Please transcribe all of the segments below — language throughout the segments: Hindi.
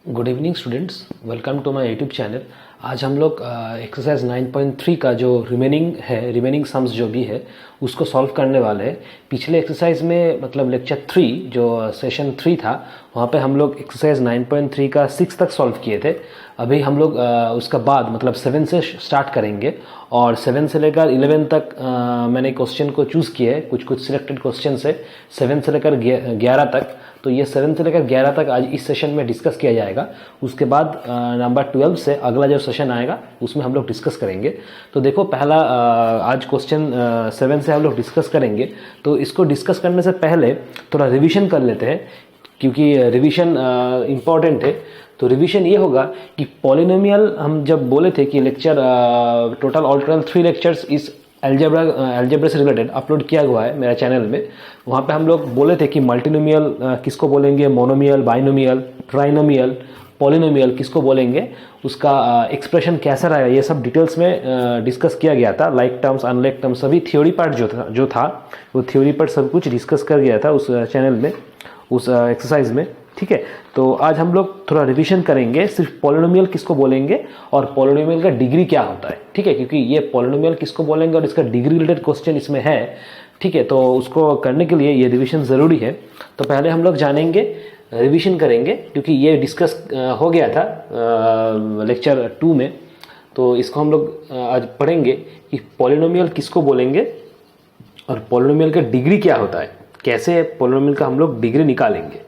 Good evening students, welcome to my YouTube channel. आज हम लोग एक्सरसाइज 9.3 का जो रिमेनिंग सम्स जो भी है उसको सॉल्व करने वाले हैं। पिछले एक्सरसाइज में मतलब लेक्चर 3 जो सेशन 3 था वहाँ पे हम लोग एक्सरसाइज 9.3 का 6 तक सॉल्व किए थे। अभी हम लोग उसका बाद मतलब 7 से स्टार्ट करेंगे और 7 से लेकर 11 तक मैंने क्वेश्चन को चूज़ किए हैं, कुछ सिलेक्टेड क्वेश्चन है 7 से लेकर 11 तक। तो ये 7 से लेकर 11 तक आज इस सेशन में डिस्कस किया जाएगा। उसके बाद नंबर 12 से अगला जो सेशन आएगा उसमें हम लोग डिस्कस करेंगे। तो देखो पहला आज क्वेश्चन 7 से हम लोग डिस्कस करेंगे। तो इसको डिस्कस करने से पहले थोड़ा रिवीजन कर लेते हैं क्योंकि रिवीजन इम्पॉर्टेंट है। तो रिवीजन ये होगा कि पॉलिनोमियल हम जब बोले थे कि लेक्चर टोटल 3 लेक्चर्स इस अलजेब्रा से रिलेटेड अपलोड किया हुआ है मेरा चैनल में। वहाँ पे हम लोग बोले थे कि मल्टीनोमियल किसको बोलेंगे, मोनोमियल, बाइनोमियल, ट्राइनोमियल, पॉलिनोमियल किसको बोलेंगे, उसका एक्सप्रेशन कैसा रहेगा, ये सब डिटेल्स में डिस्कस किया गया था। लाइक टर्म्स, अनलाइक टर्म्स, सभी थ्योरी पार्ट जो था वो थ्योरी पार्ट सब कुछ डिस्कस कर गया था उस चैनल में, उस एक्सरसाइज में। ठीक है, तो आज हम लोग थोड़ा रिवीजन करेंगे सिर्फ पॉलिनोमियल किसको बोलेंगे और पॉलिनोमियल का डिग्री क्या होता है। ठीक है, क्योंकि ये पॉलिनोमियल किसको बोलेंगे और इसका डिग्री रिलेटेड क्वेश्चन इसमें है। ठीक है, तो उसको करने के लिए ये रिवीजन ज़रूरी है। तो पहले हम लोग जानेंगे, रिवीजन करेंगे क्योंकि ये डिस्कस हो गया था लेक्चर 2 में। तो इसको हम लोग आज पढ़ेंगे कि पॉलिनोमियल किसको बोलेंगे और पॉलिनोमियल का डिग्री क्या होता है, कैसे पॉलिनोमियल का हम लोग डिग्री निकालेंगे।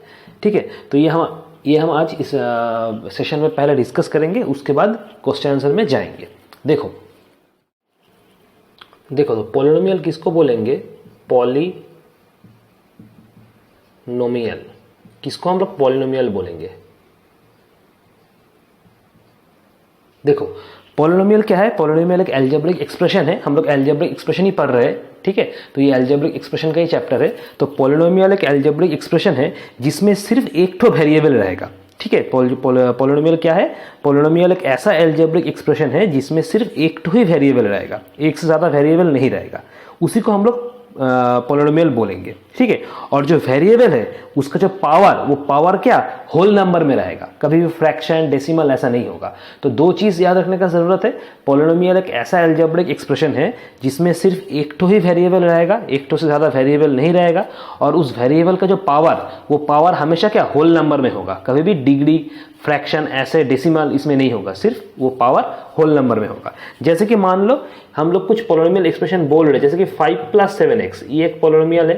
ठीक है, तो ये हम आज इस सेशन में पहले डिस्कस करेंगे, उसके बाद क्वेश्चन आंसर में जाएंगे। देखो तो पॉलिनोमियल किसको बोलेंगे, पॉलिनोमियल किसको हम लोग पॉलिनोमियल बोलेंगे। देखो पॉलिनोमियल क्या है, पॉलिनोमियल एक अलजेब्रिक एक्सप्रेशन है। हम लोग अलजेब्रिक एक्सप्रेशन ही पढ़ रहे हैं। ठीक है, तो ये अलजेब्रिक एक्सप्रेशन का ही चैप्टर है। तो पॉलिनोमियल एक अलजेब्रिक एक्सप्रेशन है जिसमें सिर्फ एक तो वेरिएबल रहेगा। ठीक है, पॉलिनोमियल क्या है, पॉलिनोमियल एक ऐसा अलजेब्रिक एक्सप्रेशन है जिसमें सिर्फ एक तो ही वेरिएबल रहेगा, एक से ज़्यादा वेरिएबल नहीं रहेगा, उसी को हम लोग पॉलिनोमियल बोलेंगे। ठीक है, और जो वेरिएबल है उसका जो पावर, वो पावर क्या होल नंबर में रहेगा, कभी भी फ्रैक्शन, डेसिमल ऐसा नहीं होगा। तो दो चीज़ याद रखने का ज़रूरत है। पॉलिनोमियल एक ऐसा अलजेब्रिक एक्सप्रेशन है जिसमें सिर्फ एक तो ही वेरिएबल रहेगा, एक तो से ज़्यादा वेरिएबल नहीं रहेगा, और उस वेरिएबल का जो पावर, वो पावर हमेशा क्या होल नंबर में होगा, कभी भी डिग्री, फ्रैक्शन, ऐसे डेसिमल इसमें नहीं होगा, सिर्फ वो पावर होल नंबर में होगा। जैसे कि मान लो हम लोग कुछ पॉलिनोमियल एक्सप्रेशन बोल रहे हैं, जैसे कि 5 + 7x, ये एक पॉलिनोमियल है।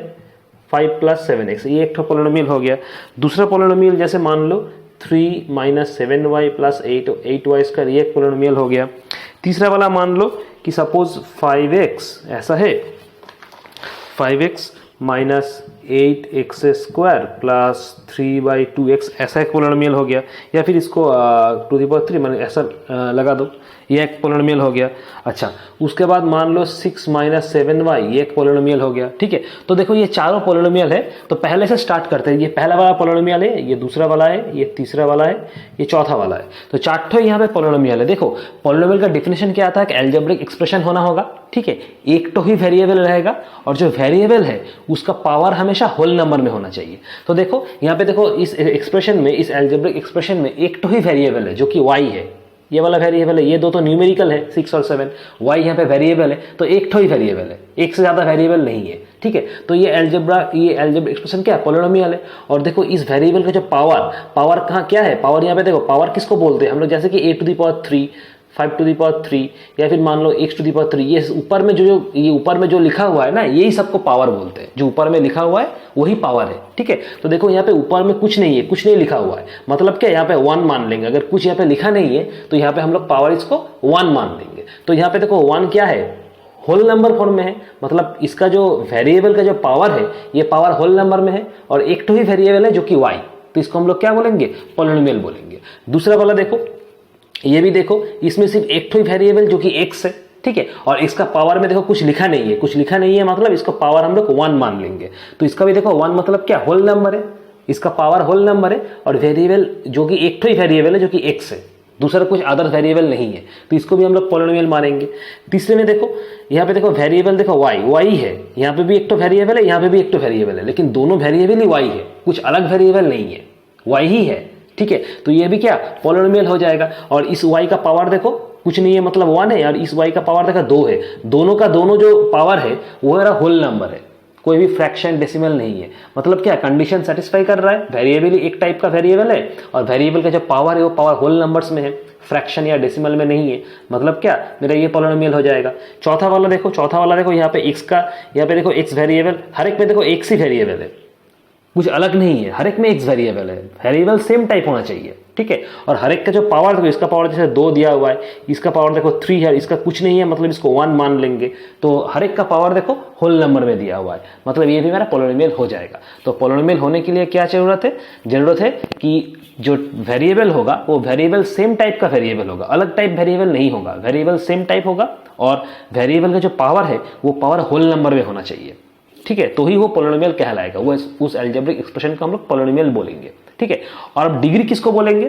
5 + 7x ये एक तो पॉलिनोमियल हो गया। दूसरा पॉलिनोमियल जैसे मान लो 3 - 7y + 8y², ये एक पॉलिनोमियल हो गया। तीसरा वाला मान लो कि सपोज 5x ऐसा है, 5x - 8x² + 3/2x ऐसा एक पॉलिनोमियल हो गया। या फिर इसको 2³ मैंने ऐसा लगा दो, ये एक पॉलिनोमियल हो गया। अच्छा, उसके बाद मान लो 6 - 7y ये एक पॉलिनोमियल हो गया। ठीक है, तो देखो ये चारों पॉलिनोमियल है। तो पहले से स्टार्ट करते हैं। ये पहला वाला पॉलिनोमियल है, ये दूसरा वाला है, ये तीसरा वाला है, ये चौथा वाला है। तो चारों यहाँ पे पॉलिनोमियल है। देखो पॉलिनोमियल का डिफिनेशन क्या आता है कि अलजेब्रिक एक्सप्रेशन होना होगा। ठीक है, एक तो ही वेरिएबल रहेगा और जो वेरिएबल है उसका पावर हमेशा होल नंबर में होना चाहिए। तो देखो यहाँ पे देखो इस एक्सप्रेशन में, इस अलजेब्रिक एक्सप्रेशन में एक तो ही वेरिएबल है जो कि y है, ये वाला वेरिएबल है। ये दो तो न्यूमेरिकल है 6 और 7, y यहाँ पे वेरिएबल है, तो एक तो ही वेरिएबल है, एक से ज्यादा वेरिएबल नहीं है। ठीक है, तो ये अलजेब्रिक एक्सप्रेशन क्या है, पॉलिनोमियल है। और देखो इस वेरिएबल का जो पावर कहाँ क्या है, पावर यहाँ पे देखो, पावर किसको बोलते हैं हम लोग, जैसे कि 8⁻3, 5⁻3 या फिर मान लो x⁻3, ये ऊपर में ये ऊपर में जो लिखा हुआ है ना, यही सबको पावर बोलते हैं। जो ऊपर में लिखा हुआ है वही पावर है। ठीक है, तो देखो यहाँ पे ऊपर में कुछ नहीं है, कुछ नहीं लिखा हुआ है, मतलब क्या यहाँ पे 1 मान लेंगे। अगर कुछ यहाँ पे लिखा नहीं है तो यहाँ पे हम लोग पावर इसको 1 मान लेंगे। तो यहाँ पे देखो 1 क्या है, होल नंबर फॉर्म में है, मतलब इसका जो वेरिएबल का जो पावर है ये पावर होल नंबर में है, और एक तो ही वेरिएबल है जो कि y, तो इसको हम लोग क्या बोलेंगे, पॉलिनोमियल बोलेंगे। दूसरा वाला देखो, ये भी देखो, इसमें सिर्फ एक तो ही वेरिएबल जो कि x है। ठीक है, और इसका पावर में देखो कुछ लिखा नहीं है, कुछ लिखा नहीं है मतलब इसको पावर हम लोग 1 मान लेंगे। तो इसका भी देखो 1 मतलब क्या, होल नंबर है, इसका पावर होल नंबर है, और वेरिएबल जो कि एक तो ही वेरिएबल है जो कि x है, दूसरा कुछ अदर वेरिएबल नहीं है, तो इसको भी हम लोग पॉलिनोमियल मानेंगे। तीसरे में देखो, यहाँ पे देखो वेरिएबल देखो y है, यहाँ पे भी एक तो वेरिएबल है, यहाँ पे भी एक तो वेरिएबल है, लेकिन दोनों वेरिएबल ही y है, कुछ अलग वेरिएबल नहीं है, y ही है। ठीक है, तो ये भी क्या पॉलिनोमियल हो जाएगा। और इस y का पावर देखो कुछ नहीं है, मतलब 1 है, और इस y का पावर देखो 2 है। दोनों का दोनों जो पावर है वो मेरा होल नंबर है, कोई भी फ्रैक्शन डेसिमल नहीं है। मतलब क्या कंडीशन सेटिस्फाई कर रहा है, वेरिएबल एक टाइप का वेरिएबल है और वेरिएबल का जो पावर है वो पावर होल नंबर्स में है, फ्रैक्शन या डेसिमल में नहीं है। मतलब क्या मेरा ये पॉलिनोमियल हो जाएगा। चौथा वाला देखो यहाँ पे x का, यहाँ पे देखो x वेरिएबल, हर एक में देखो x ही वेरिएबल है, कुछ अलग नहीं है, हर एक में x वेरिएबल है, वेरिएबल सेम टाइप होना चाहिए, ठीक है। और हर एक का जो पावर देखो, इसका पावर जैसे 2 दिया हुआ है, इसका पावर देखो 3 है, इसका कुछ नहीं है, मतलब इसको 1 मान लेंगे। तो हर एक का पावर देखो होल नंबर में दिया हुआ है, मतलब ये भी मेरा पॉलिनोमियल हो जाएगा। तो पॉलिनोमियल होने के लिए क्या जरूरत है कि जो वेरिएबल होगा वो वेरिएबल सेम टाइप का वेरिएबल होगा, अलग टाइप वेरिएबल नहीं होगा, वेरिएबल सेम टाइप होगा और वेरिएबल का जो पावर है वो पावर होल नंबर में होना चाहिए, ठीक है, तो ही वो पॉलिनोमियल कहलाएगा। वो उस अलजेब्रिक एक्सप्रेशन को हम लोग पॉलिनोमियल बोलेंगे, ठीक है। और अब डिग्री किसको बोलेंगे,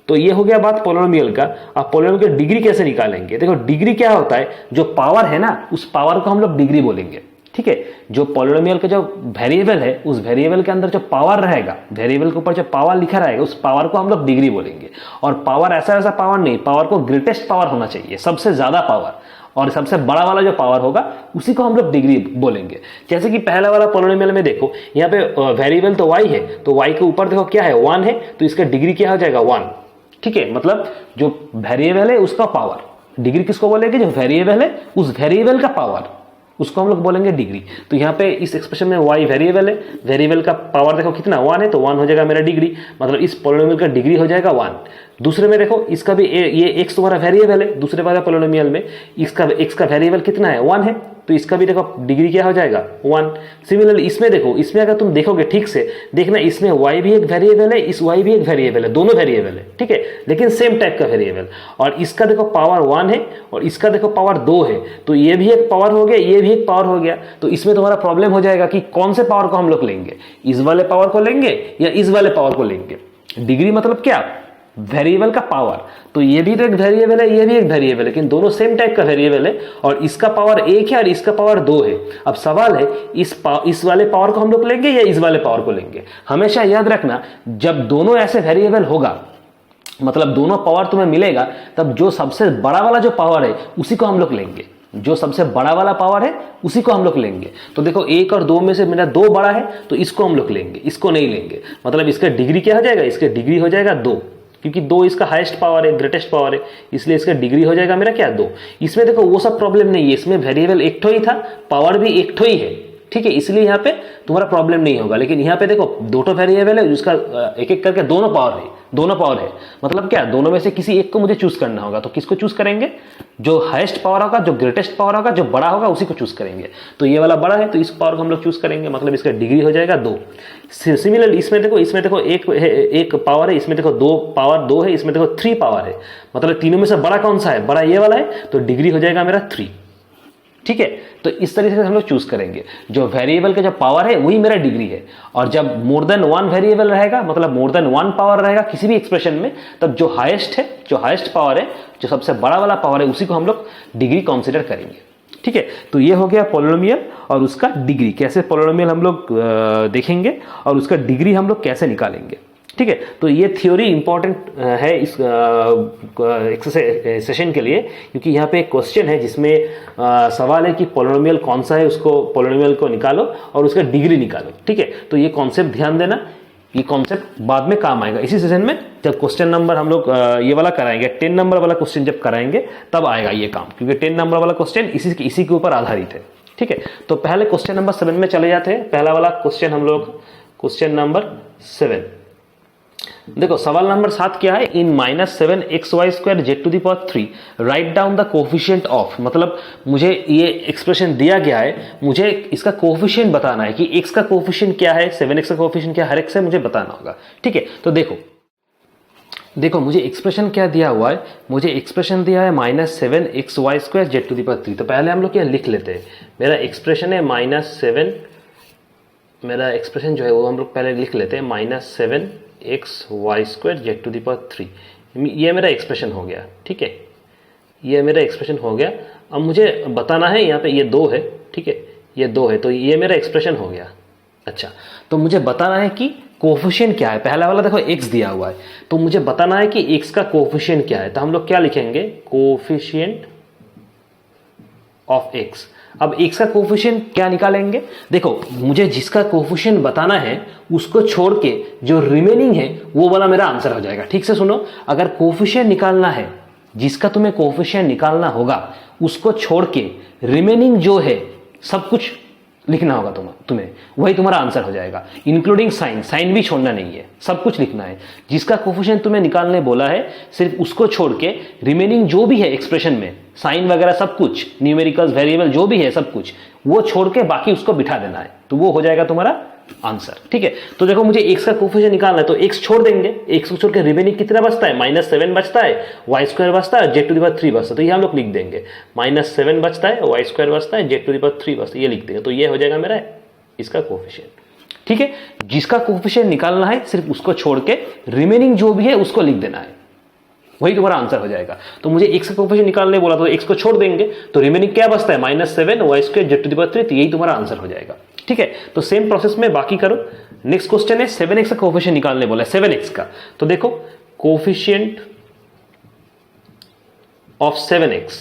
तो ये हो गया बात पॉलिनोमियल का। अब पॉलिनोमियल की डिग्री कैसे निकालेंगे, देखो डिग्री क्या होता है, जो पावर है ना उस पावर को हम लोग डिग्री बोलेंगे, ठीक है। जो पॉलिनोमियल का जो वेरिएबल है उस वेरिएबल के अंदर जो पावर रहेगा, वेरिएबल के ऊपर जो पावर लिखा रहेगा उस पावर को हम लोग डिग्री बोलेंगे। और पावर ऐसा पावर नहीं, पावर को ग्रेटेस्ट पावर होना चाहिए, सबसे ज्यादा पावर, और सबसे बड़ा वाला जो पावर होगा उसी को हम लोग डिग्री बोलेंगे। जैसे कि पहला वाला पॉलिनोमियल में देखो, यहाँ पे वेरिएबल तो y है, तो y के ऊपर देखो क्या है 1 है, तो इसका डिग्री क्या हो जाएगा 1, ठीक है। मतलब जो वेरिएबल है उसका पावर, डिग्री किसको बोलेंगे, जो वेरिएबल है उस वेरिएबल का पावर, उसको हम लोग बोलेंगे डिग्री। तो यहाँ पे इस एक्सप्रेशन में y वेरिएबल है, वेरिएबल का पावर देखो कितना 1 है, तो 1 हो जाएगा मेरा डिग्री, मतलब इस पॉलिनोमियल का डिग्री हो जाएगा 1। दूसरे में देखो इसका भी ये x तुम्हारा वेरिएबल है, दूसरे वाला पॉलिनोमियल में इसका x का वेरिएबल कितना है 1 है, तो इसका भी देखो डिग्री क्या हो जाएगा 1। सिमिलरली इसमें देखो, इसमें अगर तुम देखोगे ठीक से देखना, इसमें y भी एक वेरिएबल है, इस y भी एक वेरिएबल है, दोनों वेरिएबल है, ठीक है, लेकिन सेम टाइप का वेरिएबल। और इसका देखो पावर 1 है और इसका देखो पावर 2 है, तो ये भी एक पावर हो गया, ये भी एक पावर हो गया। तो इसमें तुम्हारा प्रॉब्लम हो जाएगा कि कौन से पावर को हम लोग लेंगे, इस वाले पावर को लेंगे या इस वाले पावर को लेंगे। डिग्री मतलब क्या, वेरिएबल का पावर। तो ये भी तो एक वेरिएबल है, ये भी एक वेरिएबल है, लेकिन दोनों सेम टाइप का वेरिएबल है, और इसका पावर 1 है और इसका पावर 2 है। अब सवाल है इस वाले पावर को हम लोग लेंगे या इस वाले पावर को लेंगे। हमेशा याद रखना, जब दोनों ऐसे वेरिएबल होगा, मतलब दोनों पावर तुम्हें मिलेगा, तब जो सबसे बड़ा वाला जो पावर है उसी को हम लोग लेंगे, जो सबसे बड़ा वाला पावर है उसी को हम लोग लेंगे। तो देखो 1 और 2 में से मेरा 2 बड़ा है, तो इसको हम लोग लेंगे, इसको नहीं लेंगे। मतलब इसका डिग्री क्या हो जाएगा, इसका डिग्री हो जाएगा 2, क्योंकि 2 इसका हाईएस्ट पावर है, ग्रेटेस्ट पावर है, इसलिए इसका डिग्री हो जाएगा मेरा क्या 2। इसमें देखो वो सब प्रॉब्लम नहीं है, इसमें वेरिएबल एक ठो ही था, पावर भी एक ठो ही है, ठीक है, इसलिए यहाँ पे तुम्हारा प्रॉब्लम नहीं होगा। लेकिन यहाँ पे देखो 2 वेरिएबल है, जिसका एक एक करके दोनों पावर है, मतलब क्या दोनों में से किसी एक को मुझे चूज करना होगा। तो किसको चूज करेंगे, जो हाईएस्ट पावर होगा, जो ग्रेटेस्ट पावर होगा, जो बड़ा होगा उसी को चूज करेंगे। तो ये वाला बड़ा है तो इस पावर को हम लोग चूज करेंगे, मतलब इसका डिग्री हो जाएगा 2। सिमिलरली इसमें देखो एक पावर है, इसमें देखो 2 पावर 2 है, इसमें देखो 3 पावर है, मतलब तीनों में से बड़ा कौन सा है, बड़ा ये वाला है, तो डिग्री हो जाएगा मेरा 3, ठीक है। तो इस तरीके से हम लोग चूज करेंगे, जो वेरिएबल का जो पावर है वही मेरा डिग्री है। और जब मोर देन 1 वेरिएबल रहेगा, मतलब मोर देन 1 पावर रहेगा किसी भी एक्सप्रेशन में, तब जो हाईएस्ट पावर है, जो सबसे बड़ा वाला पावर है, उसी को हम लोग डिग्री कंसीडर करेंगे, ठीक है। तो ये हो गया पॉलिनोमियल और उसका डिग्री, कैसे पॉलिनोमियल हम लोग देखेंगे और उसका डिग्री हम लोग कैसे निकालेंगे, ठीक है। तो ये थ्योरी इंपॉर्टेंट है इस एक्सरसाइज सेशन के लिए, क्योंकि यहाँ पे एक क्वेश्चन है जिसमें सवाल है कि पॉलिनोमियल कौन सा है, उसको पॉलिनोमियल को निकालो और उसका डिग्री निकालो, ठीक है। तो ये कॉन्सेप्ट ध्यान देना, ये कॉन्सेप्ट बाद में काम आएगा इसी सेशन में, जब क्वेश्चन नंबर हम लोग ये वाला कराएंगे, 10 नंबर वाला क्वेश्चन जब कराएंगे तब आएगा ये काम, क्योंकि 10 नंबर वाला क्वेश्चन इसी के ऊपर आधारित है, ठीक है। तो पहले क्वेश्चन नंबर 7 में चले जाते हैं। पहला वाला क्वेश्चन हम लोग, क्वेश्चन नंबर 7, देखो सवाल नंबर 7 क्या है, इन -7xy² z⁻³ write down the coefficient of, मतलब मुझे ये एक्सप्रेशन दिया गया है, मुझे इसका कोफिशिएंट बताना है कि x का कोफिशिएंट क्या है, 7x का कोफिशिएंट क्या है, हर एक से मुझे बताना होगा, ठीक है। तो देखो मुझे एक्सप्रेशन क्या दिया हुआ है, मुझे एक्सप्रेशन दिया है -7xy² z⁻³ तो पहले हम लोग क्या लिख लेते हैं, मेरा एक्सप्रेशन है -7, मेरा एक्सप्रेशन जो है वो हम लोग पहले लिख लेते हैं -7xy² z⁻³, ये मेरा एक्सप्रेशन हो गया, ठीक है, ये मेरा एक्सप्रेशन हो गया। अब मुझे बताना है, यहाँ पे ये 2 है, ठीक है, ये 2 है, तो ये मेरा एक्सप्रेशन हो गया। अच्छा, तो मुझे बताना है कि कोफिशिएंट क्या है, पहला वाला देखो x दिया हुआ है, तो मुझे बताना है कि x का कोफिशिएंट क्या है। तो हम लोग क्या लिखेंगे, कोफिशिएंट ऑफ x। अब x का कोफिशिएंट क्या निकालेंगे, देखो मुझे जिसका कोफिशिएंट बताना है उसको छोड़ के जो रिमेनिंग है वो वाला मेरा आंसर हो जाएगा। ठीक से सुनो, अगर कोफिशिएंट निकालना है, जिसका तुम्हें कोफिशिएंट निकालना होगा उसको छोड़ के रिमेनिंग जो है सब कुछ लिखना होगा तुम्हें, वही तुम्हारा आंसर हो जाएगा, इंक्लूडिंग साइन। साइन भी छोड़ना नहीं है, सब कुछ लिखना है। जिसका कोफिशिएंट तुम्हें निकालने बोला है सिर्फ उसको छोड़ के रिमेनिंग जो भी है एक्सप्रेशन में, साइन वगैरह सब कुछ, न्यूमेरिकल्स, वेरिएबल जो भी है सब कुछ, वो छोड़ के बाकी उसको बिठा देना है, तो वो हो जाएगा तुम्हारा आंसर। ठीक है, तो देखो मुझे x का कोफिशिएंट निकालना है, तो x छोड़ देंगे, x को छोड़ के रिमेनिंग कितना बचता है, -7 बचता है, y² बचता है, z⁻³ बचता है, तो ये हम लोग लिख देंगे, -7 बचता है, y² बचता है, z⁻³ बचता है, ये लिख देंगे। तो ये हो जाएगा मेरा इसका कोफिशिएंट। ठीक है, जिसका कोफिशिएंट निकालना है सिर्फ उसको छोड़ के रिमेनिंग जो भी है उसको लिख देना है, वही तुम्हारा आंसर हो जाएगा। तो मुझे x का कोफिशिएंट निकालने बोला, तो x को छोड़ देंगे, तो रिमेनिंग क्या बचता है, -7 y² z⁻³, तो यही तुम्हारा आंसर हो जाएगा। ठीक है, तो सेम प्रोसेस में बाकी करो। नेक्स्ट क्वेश्चन है 7x का कोफिशिएंट निकालने बोला है, 7x का। तो देखो कोफिशिएंट ऑफ 7x,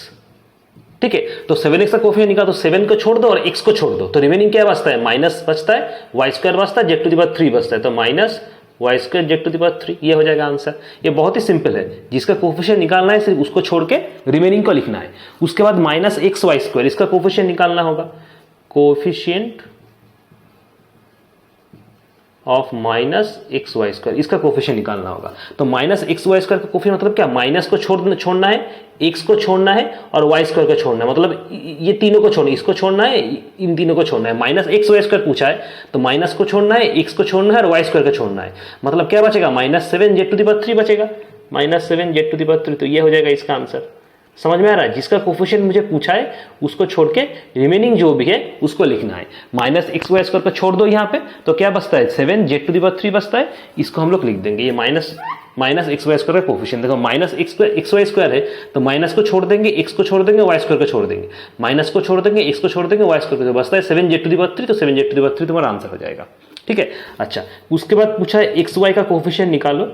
ठीक है, तो 7x का कोफिशिएंट निकाल, तो 7 को छोड़ दो और x को छोड़ दो, तो रिमेनिंग क्या बचता है, माइनस बचता है, y² बचता है, z⁻³ बचता है, तो -y² z⁻³, ये हो जाएगा आंसर। ये बहुत ही सिंपल है, जिसका कोफिशिएंट निकालना है सिर्फ उसको छोड़ के रिमेनिंग को लिखना है। उसके बाद -xy², इसका कोफिशिएंट निकालना होगा, कोफिशिएंट ऑफ -xy², इसका कोफिशिएंट निकालना होगा। तो -xy² का कोफिशिएंट मतलब क्या, माइनस को छोड़ना है, x को छोड़ना है और y² को छोड़ना है, मतलब ये तीनों को छोड़ना है, इसको छोड़ना है, इन तीनों को छोड़ना है। -xy² पूछा है तो माइनस को छोड़ना है, x को छोड़ना है और y² को छोड़ना है, मतलब क्या बचेगा, -7 z⁻³ बचेगा, -7 z⁻³, तो ये हो जाएगा इसका आंसर। समझ में आ रहा है, जिसका कोफिशिएंट मुझे पूछा है उसको छोड़ के रिमेनिंग जो भी है उसको लिखना है। -xy² को छोड़ दो यहाँ पे, तो क्या बचता है, 7 z⁻³ बचता है, इसको हम लोग लिख देंगे, ये -xy² का कोफिशिएंट। देखो -xy² है तो माइनस को छोड़ देंगे, x को छोड़ देंगे, y² को छोड़ देंगे, माइनस को छोड़ देंगे, x को छोड़ देंगे, y² को, बचता है 7 z⁻³, तो 7 z⁻³ तुम्हारा आंसर हो जाएगा। ठीक है, अच्छा उसके बाद पूछा है xy का कोफिशिएंट निकालो,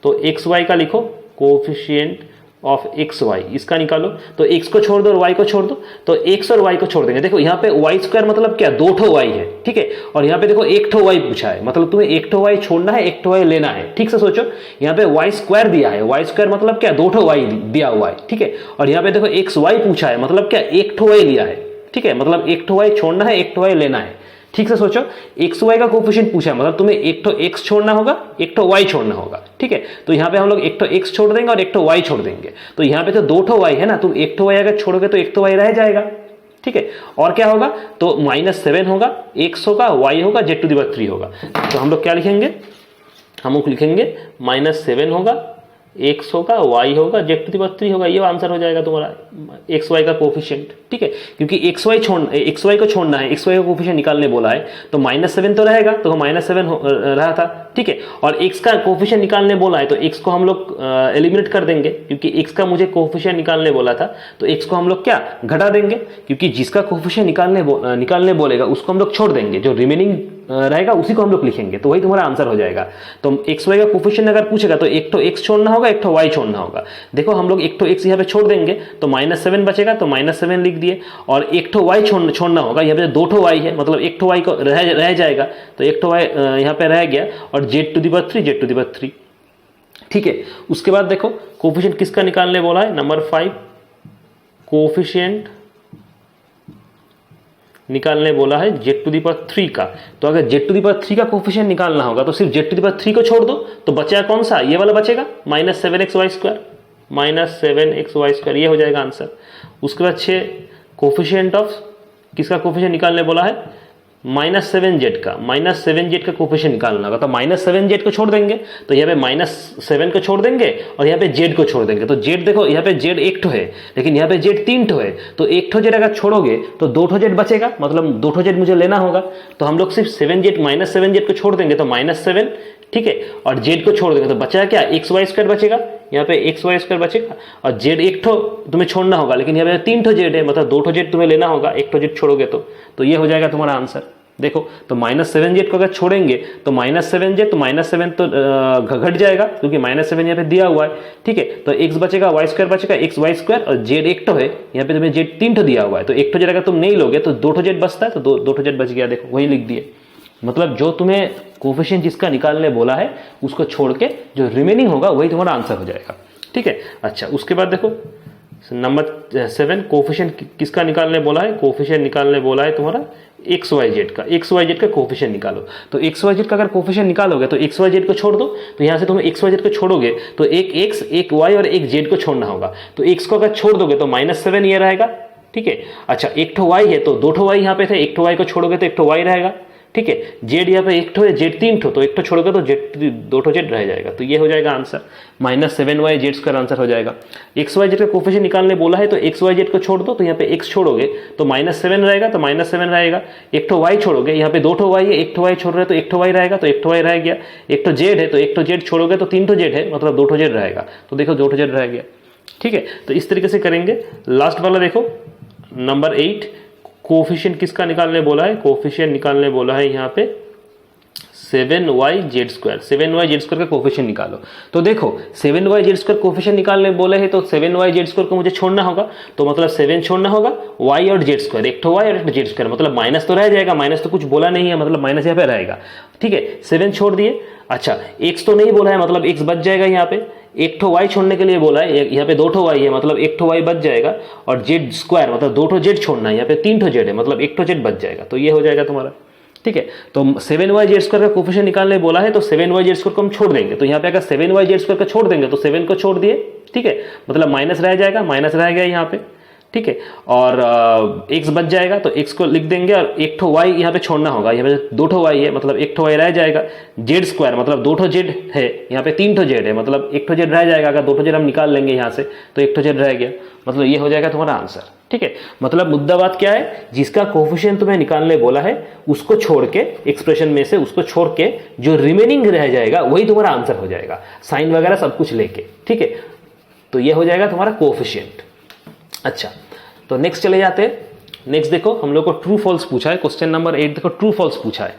तो xy का लिखो, कोफिशिएंट ऑफ xy, इसका निकालो, तो x को छोड़ दो और y को छोड़ दो, तो x और y को छोड़ देंगे। देखो यहाँ पे y² मतलब क्या, 2 ठो y है, ठीक है, और यहाँ पे देखो 1 ठो y पूछा है, मतलब तुम्हें 1 ठो y छोड़ना है, 1 ठो y लेना है। ठीक से सोचो, यहाँ पे y² दिया है, y² मतलब क्या, 2 ठो y दिया हुआ है, ठीक है, और यहाँ पे देखो xy पूछा है, मतलब क्या, 1 ठो y लिया है, ठीक है, मतलब 1 ठो y छोड़ना है, 1 ठो y लेना है। ठीक से सोचो, xy का कोफिशिएंट पूछा है, मतलब तुम्हें 1 ठो x छोड़ना होगा, 1 ठो y छोड़ना होगा, ठीक है, तो यहाँ पे हम लोग 1 ठो x छोड़ देंगे और 1 ठो y छोड़ देंगे, तो यहाँ पे तो 2 ठो y है ना, तुम 1 ठो y अगर छोड़ोगे तो 1 ठो y रह जाएगा। ठीक है, और क्या होगा, तो -7 होगा, x होगा, y होगा, z⁻³ होगा, तो हम लोग क्या लिखेंगे, हम लोग लिखेंगे -7 होगा, x होगा, y होगा, z⁻³ होगा, ये आंसर हो जाएगा तुम्हारा xy का कोफिशिएंट। ठीक है, क्योंकि xy को छोड़ना है, xy का कोफिशिएंट निकालने बोला है, तो -7 तो रहेगा, तो -7 रहा था, ठीक है, और x का कोफिशिएंट निकालने बोला है, तो x को हम लोग एलिमिनेट कर देंगे, क्योंकि x का मुझे कोफिशिएंट निकालने बोला था, तो x को हम लोग क्या घटा देंगे, क्योंकि जिसका कोफिशिएंट निकालने बोलेगा उसको हम लोग छोड़ देंगे, जो रिमेनिंग रहेगा उसी को हम लोग लिखेंगे, तो वही तुम्हारा आंसर हो जाएगा। तो xy का कोफिशिएंट अगर पूछेगा तो 1 ठो x छोड़ना होगा, 1 ठो y छोड़ना होगा। देखो हम लोग 1 ठो x यहाँ पे छोड़ देंगे तो -7 बचेगा, तो -7 लिख दिए, और 1 ठो y छोड़ना होगा, यहाँ पे 2 ठो y है, मतलब 1 ठो y को रह जाएगा, तो 1 ठो y यहाँ पे रह गया, और z⁻³ ठीक है। उसके बाद देखो कोफिशिएंट किसका निकालने बोला है, नंबर 5 कोफिशिएंट निकालने बोला है z⁻³ का, तो अगर z⁻³ का कोफिशिएंट निकालना होगा तो सिर्फ z⁻³ को छोड़ दो, तो बचेगा कौन सा, ये वाला बचेगा, -7xy², ये हो जाएगा आंसर। उसके बाद 6 कोफिशिएंट ऑफ किसका कोफिशिएंट निकालने बोला है, -7z का कोफिशिएंट निकालना होगा, तो -7z को छोड़ देंगे, तो यहाँ पे -7 को छोड़ देंगे और यहाँ पे z को छोड़ देंगे, तो z देखो यहाँ पे z 1 ठो है, लेकिन यहाँ पे z 3 ठो है, तो 1 ठो z अगर छोड़ोगे तो 2 ठो z बचेगा, मतलब 2 ठो z मुझे लेना होगा, तो हम लोग सिर्फ -7z को छोड़ देंगे, तो -7, ठीक है, और z को छोड़ देंगे, तो बचा क्या, xy² बचेगा, यहाँ पे xy² बचेगा, और z 1 ठो तुम्हें छोड़ना होगा, लेकिन यहाँ पे 3 ठो z है, मतलब 2 ठो z तुम्हें लेना होगा, 1 ठो z छोड़ोगे तो ये हो जाएगा तुम्हारा आंसर। देखो तो -7z को अगर छोड़ेंगे तो -7z, तो -7 तो घट जाएगा क्योंकि -7 यहाँ पे दिया हुआ है, ठीक है। तो x बचेगा, y² बचेगा, xy² और z एक तो है, यहाँ पे तुम्हें z 3 तो दिया हुआ है, तो एक तो z अगर तुम नहीं लोगे तो 2 तो z बचता है, तो 2 तो z बच गया, देखो वही लिख दिए। मतलब जो तुम्हें कोफिशिएंट जिसका निकालने बोला है उसको छोड़ के जो रिमेनिंग होगा वही तुम्हारा आंसर हो जाएगा, ठीक है। अच्छा, उसके बाद देखो नंबर 7, कोफिशिएंट किसका निकालने बोला है? कोफिशिएंट निकालने बोला है तुम्हारा XYZ का। XYZ का कोफिशिएंट निकालो। तो XYZ का अगर कोफिशिएंट निकालोगे तो XYZ को छोड़ दो, तो यहाँ से तुम XYZ को छोड़ोगे तो एक X, एक Y और एक Z को छोड़ना होगा। तो X को अगर छोड़ दोगे तो -7 ये रहेगा, ठीक है। अच्छा, एक ठो Y है तो 2 ठो Y यहाँ पे थे, एक ठो Y को छोड़ोगे तो एक ठो Y रहेगा, ठीक है। Z यहाँ पे एक ठो है, Z 3 ठो, तो एक ठो छोड़ोगे तो Z 2 ठो Z रह जाएगा, तो ये हो जाएगा आंसर। -7YZ² आंसर हो जाएगा। XYZ का कोफिशिएंट निकालने बोला है तो XYZ को छोड़ दो, तो यहाँ पे X छोड़ोगे तो -7 रहेगा, तो -7 रहेगा। एक ठो Y छोड़ोगे, यहाँ पे 2 ठो Y है, एक ठो Y छोड़ रहे तो एक ठो Y रहेगा, तो एक ठो Y रह गया। एक ठो Z है तो एक ठो Z छोड़ोगे तो 3 ठो Z है, मतलब 2 ठो Z रहेगा, तो देखो 2 ठो Z रह गया, ठीक है। तो इस तरीके से करेंगे। लास्ट वाला देखो नंबर 8, कोफिशिएंट किसका निकालने बोला है? कोफिशिएंट निकालने बोला है यहाँ पे 7YZ²। 7YZ² का कोफिशिएंट निकालो। तो देखो 7YZ² कोफिशिएंट निकालने बोले हैं तो 7YZ² को मुझे छोड़ना होगा, तो मतलब 7 छोड़ना होगा, Y और Z², एक ठो Y और एक ठो Z², मतलब माइनस तो रह जाएगा, माइनस तो कुछ बोला नहीं है, मतलब माइनस यहाँ पे रहेगा, ठीक है। 7 छोड़ दिए। अच्छा, X तो नहीं बोला है, मतलब X बच जाएगा यहाँ पे। एक ठो Y छोड़ने के लिए बोला है, यहाँ पे 2 ठो Y है, मतलब एक ठो Y बच जाएगा, और Z² मतलब 2 ठो Z छोड़ना है, यहाँ पे 3 ठो Z है, मतलब एक ठो Z बच जाएगा, तो ये हो जाएगा तुम्हारा, ठीक है। तो 7YZ² का कोफिशिएंट निकालने बोला है तो 7YZ² को हम छोड़ देंगे, तो यहाँ पे अगर 7YZ² को छोड़ देंगे तो 7 को छोड़ दिए, ठीक है, मतलब माइनस रह जाएगा, माइनस रह गया यहाँ पे, ठीक है। और x बच जाएगा तो x को लिख देंगे, और एक ठो y यहाँ पे छोड़ना होगा, यहाँ पे 2 ठो y है, मतलब एक ठो y रह जाएगा। Z² मतलब 2 ठो z है, यहाँ पे 3 ठो z है, मतलब एक ठो z रह जाएगा। अगर 2 ठो z हम निकाल लेंगे यहाँ से तो एक ठो z रह गया, मतलब ये हो जाएगा तुम्हारा आंसर, ठीक है। मतलब मुद्दा बात क्या है, जिसका कोफिशिएंट तुम्हें निकालने बोला है उसको छोड़ के, एक्सप्रेशन में से उसको छोड़ के जो रिमेनिंग रह जाएगा वही तुम्हारा आंसर हो जाएगा, साइन वगैरह सब कुछ लेके, ठीक है। तो ये हो जाएगा तुम्हारा कोफिशिएंट। अच्छा, तो नेक्स्ट चले जाते हैं। नेक्स्ट देखो हम लोग को ट्रू फॉल्स पूछा है, क्वेश्चन नंबर 8 देखो ट्रू फॉल्स पूछा है।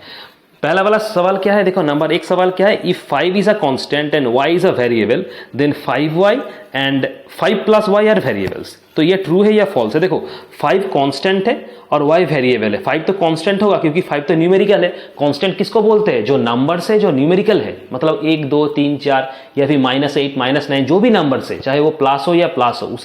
पहला वाला सवाल क्या है, देखो नंबर 1 सवाल क्या है, if 5 is a constant and y is a variable then 5y and 5 plus y are variables. तो ये ट्रू है या फॉल्स है? देखो 5 कांस्टेंट है और y वेरिएबल है। 5 तो कांस्टेंट होगा क्योंकि 5 तो न्यूमेरिकल है। कांस्टेंट किसको बोलते हैं? जो नंबर्स है जो न्यूमेरिकल है, मतलब 1 2 3 4 या फिर -8 -9 जो भी नंबर्स है, चाहे वो प्लस हो या प्लस हो,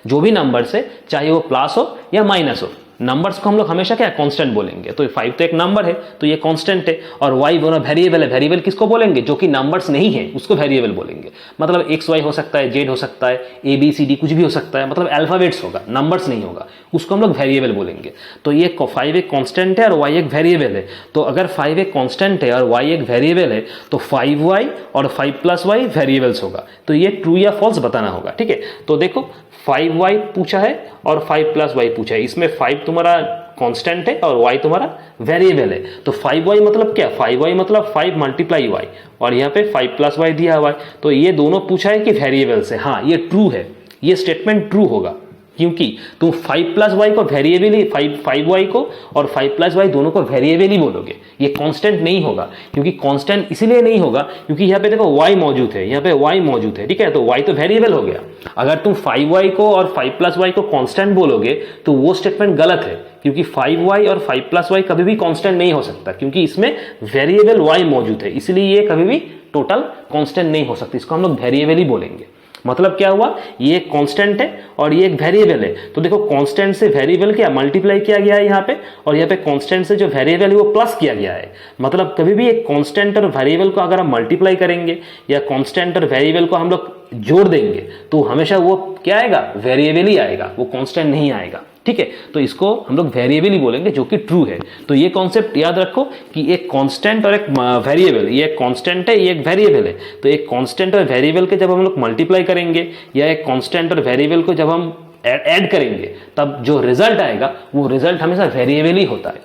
जो भी नंबर्स है चाहे वो प्लस हो या माइनस हो, नंबर्स को हम लोग हमेशा क्या कांस्टेंट बोलेंगे। तो 5 तो एक नंबर है तो ये कांस्टेंट है, और y वो वेरिएबल है। वेरिएबल किसको बोलेंगे? जो कि नंबर्स नहीं है उसको वेरिएबल बोलेंगे। मतलब x y हो सकता है, z हो सकता है, a b c d कुछ भी हो सकता है, मतलब अल्फाबेट्स होगा, नंबर्स नहीं होगा, उसको हम लोग वेरिएबल बोलेंगे। तो ये 5 एक कांस्टेंट है और y एक वेरिएबल है। तो अगर 5 एक कांस्टेंट है और y एक वेरिएबल है तो 5y और 5 प्लस y वेरिएबल्स होगा। तो ये ट्रू या फॉल्स बताना होगा, ठीक है। तो देखो 5y पूछा है और 5 प्लस y पूछा है, इसमें 5 तुम्हारा कांस्टेंट है और y तुम्हारा वेरिएबल है। तो 5y मतलब क्या? 5y मतलब 5 मल्टीप्लाई y, और यहाँ पे 5 प्लस y दिया हुआ है। तो ये दोनों पूछा है कि वेरिएबल्स है। हाँ, ये ट्रू है, ये स्टेटमेंट ट्रू होगा क्योंकि तुम 5 प्लस y को वेरिएबल ही 5y को और 5 प्लस y दोनों को वेरिएबल ही बोलोगे। ये कांस्टेंट नहीं होगा, क्योंकि कांस्टेंट इसीलिए नहीं होगा क्योंकि यहाँ पे देखो y मौजूद है, यहाँ पे y मौजूद है, ठीक है। तो y तो वेरिएबल हो गया। अगर तुम 5y को और 5 प्लस y को कांस्टेंट बोलोगे तो वो स्टेटमेंट गलत है, क्योंकि 5y और 5 प्लस y कभी भी कांस्टेंट नहीं हो सकता, क्योंकि इसमें वेरिएबल y मौजूद है, इसलिए ये कभी भी टोटल कांस्टेंट नहीं हो सकती। इसको हम लोग वेरिएबल ही बोलेंगे। मतलब क्या हुआ, ये एक कांस्टेंट है और ये एक वेरिएबल है। तो देखो कांस्टेंट से वेरिएबल क्या मल्टीप्लाई किया गया है यहाँ पे, और यहाँ पे कांस्टेंट से जो वेरिएबल है वो प्लस किया गया है। मतलब कभी भी एक कांस्टेंट और वेरिएबल को अगर हम मल्टीप्लाई करेंगे या कांस्टेंट और वेरिएबल को हम लोग जोड़ देंगे तो हमेशा वो क्या आएगा? वेरिएबल ही आएगा, वो कांस्टेंट नहीं आएगा, ठीक है। तो इसको हम लोग वेरिएबल ही बोलेंगे, जो कि ट्रू है। तो ये कॉन्सेप्ट याद रखो कि एक कांस्टेंट और एक वेरिएबल, ये एक कांस्टेंट है, ये एक वेरिएबल है। तो एक कांस्टेंट और वेरिएबल के जब हम लोग मल्टीप्लाई करेंगे या एक कांस्टेंट और वेरिएबल को जब हम ऐड करेंगे तब जो रिजल्ट आएगा वो रिजल्ट हमेशा वेरिएबल ही होता है,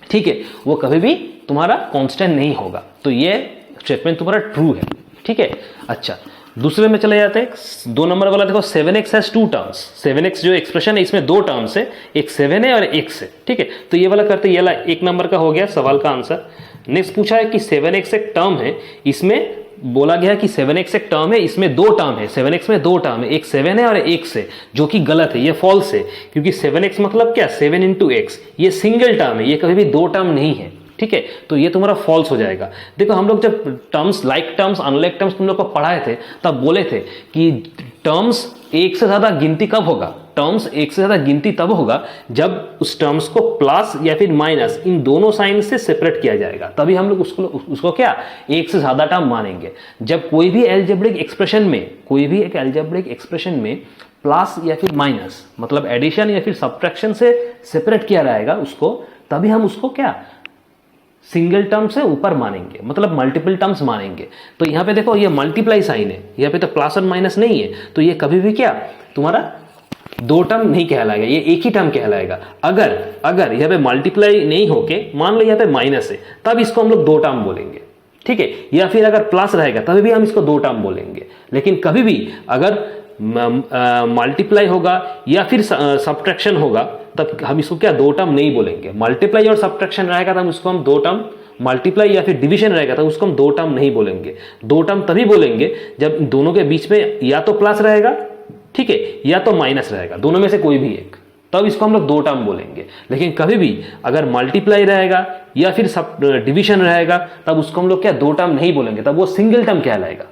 ठीक है। वो कभी भी तुम्हारा कांस्टेंट नहीं होगा। तो ये स्टेटमेंट तुम्हारा ट्रू है, ठीक है। अच्छा, दूसरे में चले जाते हैं, 2 नंबर वाला देखो 7x हैज 2 टर्म्स। 7x जो एक्सप्रेशन है इसमें 2 टर्म्स है, एक 7 है और एक 6 है, ठीक है। तो ये वाला करते, ये वाला 1 नंबर का हो गया सवाल का आंसर। नेक्स्ट पूछा है कि 7x एक टर्म है, इसमें बोला गया कि 7x एक टर्म है, इसमें 2 टर्म है, 7x में 2 टर्म है, एक 7 है और एक 6 है, जो कि गलत है, ये फॉल्स है, क्योंकि 7x मतलब क्या, 7 इंटू एक्स, ये सिंगल टर्म है, ये कभी भी 2 टर्म नहीं है, ठीक है। तो ये तुम्हारा फॉल्स हो जाएगा। देखो हम लोग जब terms, like terms, unlike terms तुम लोग को पढ़ाए थे, तब बोले थे कि टर्म्स एक से ज्यादा गिनती कब होगा, टर्म्स एक से ज्यादा गिनती तब होगा जब उस टर्म्स को प्लस या फिर माइनस इन दोनों साइन से सेपरेट किया जाएगा, तभी हम लोग उसको क्या, एक से ज्यादा टर्म मानेंगे। जब कोई भी अलजेब्रिक एक्सप्रेशन में, कोई भी एक अलजेब्रिक एक्सप्रेशन में प्लस या फिर माइनस मतलब एडिशन या फिर सब्ट्रैक्शन से सेपरेट किया जाएगा उसको, तभी हम उसको क्या, सिंगल टर्म से ऊपर मानेंगे, मतलब मल्टीपल टर्म्स मानेंगे। तो यहां पे देखो ये मल्टीप्लाई साइन है, यहां पे तो प्लस और माइनस नहीं है, तो ये कभी भी क्या, तुम्हारा 2 टर्म नहीं कहलाएगा, ये एक ही टर्म कहलाएगा। अगर यहां पे मल्टीप्लाई नहीं होके मान लो यहां पे माइनस है, तब इसको हम लोग 2 टर्म बोलेंगे, ठीक है। या फिर अगर प्लस रहेगा तभी भी हम इसको 2 टर्म बोलेंगे। लेकिन कभी भी अगर मल्टीप्लाई होगा या फिर सब्ट्रैक्शन होगा, तब हम इसको क्या, 2 टर्म नहीं बोलेंगे। मल्टीप्लाई और सब्ट्रैक्शन रहेगा तब उसको हम 2 टर्म, मल्टीप्लाई या फिर डिवीजन रहेगा तब उसको हम 2 टर्म नहीं बोलेंगे। 2 टर्म तभी बोलेंगे जब दोनों के बीच में या तो प्लस रहेगा, ठीक है, या तो माइनस रहेगा, दोनों में से कोई भी एक, तब इसको हम लोग 2 टर्म बोलेंगे। लेकिन कभी भी अगर मल्टीप्लाई रहेगा या फिर डिवीजन रहेगा, तब उसको हम लोग क्या, 2 टर्म नहीं बोलेंगे, तब वो सिंगल टर्म कहलाएगा।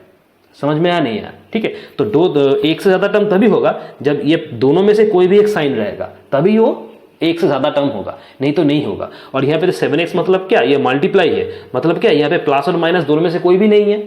समझ में आया नहीं आया, ठीक है। तो एक से ज्यादा टर्म तभी होगा जब ये दोनों में से कोई भी एक साइन रहेगा, तभी वो एक से ज्यादा टर्म होगा, नहीं तो नहीं होगा। और यहाँ पे 7x मतलब क्या, ये मल्टीप्लाई है, मतलब क्या, यहाँ पे प्लस और माइनस दोनों में से कोई भी नहीं है,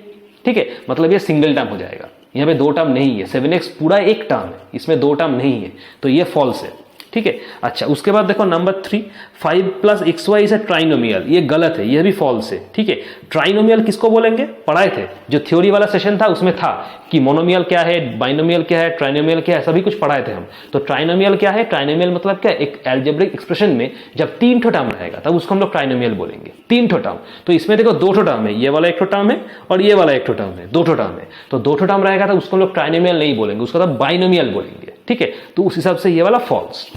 ठीक है, मतलब ये सिंगल टर्म हो जाएगा। यहाँ पे 2 टर्म नहीं है, 7x पूरा एक टर्म है, इसमें 2 टर्म नहीं है, तो ये फॉल्स है, ठीक है। अच्छा, उसके बाद देखो number 3, 5 + xy is a trinomial, ये गलत है, ये भी फॉल्स है, ठीक है। ट्राइनोमियल किसको बोलेंगे, पढ़ाए थे, जो थ्योरी वाला सेशन था उसमें था कि मोनोमियल क्या है, बाइनोमियल क्या है, ट्राइनोमियल क्या है, सभी कुछ पढ़ाए थे हम। तो ट्राइनोमियल क्या है, ट्राइनोमियल मतलब क्या, एक अलजेब्रिक एक्सप्रेशन में जब 3 ठो टर्म रहेगा तब उसको हम लोग ट्राइनोमियल बोलेंगे। 3 ठो टर्म, तो इसमें देखो 2 ठो टर्म है, ये वाला 1 ठो टर्म है और ये वाला 1 ठो टर्म है, 2 ठो टर्म है। तो 2 ठो टर्म रहेगा तो उसको हम लोग ट्राइनोमियल नहीं बोलेंगे, उसको तो बाइनोमियल बोलेंगे, ठीक है। तो उस हिसाब से ये वाला फॉल्स।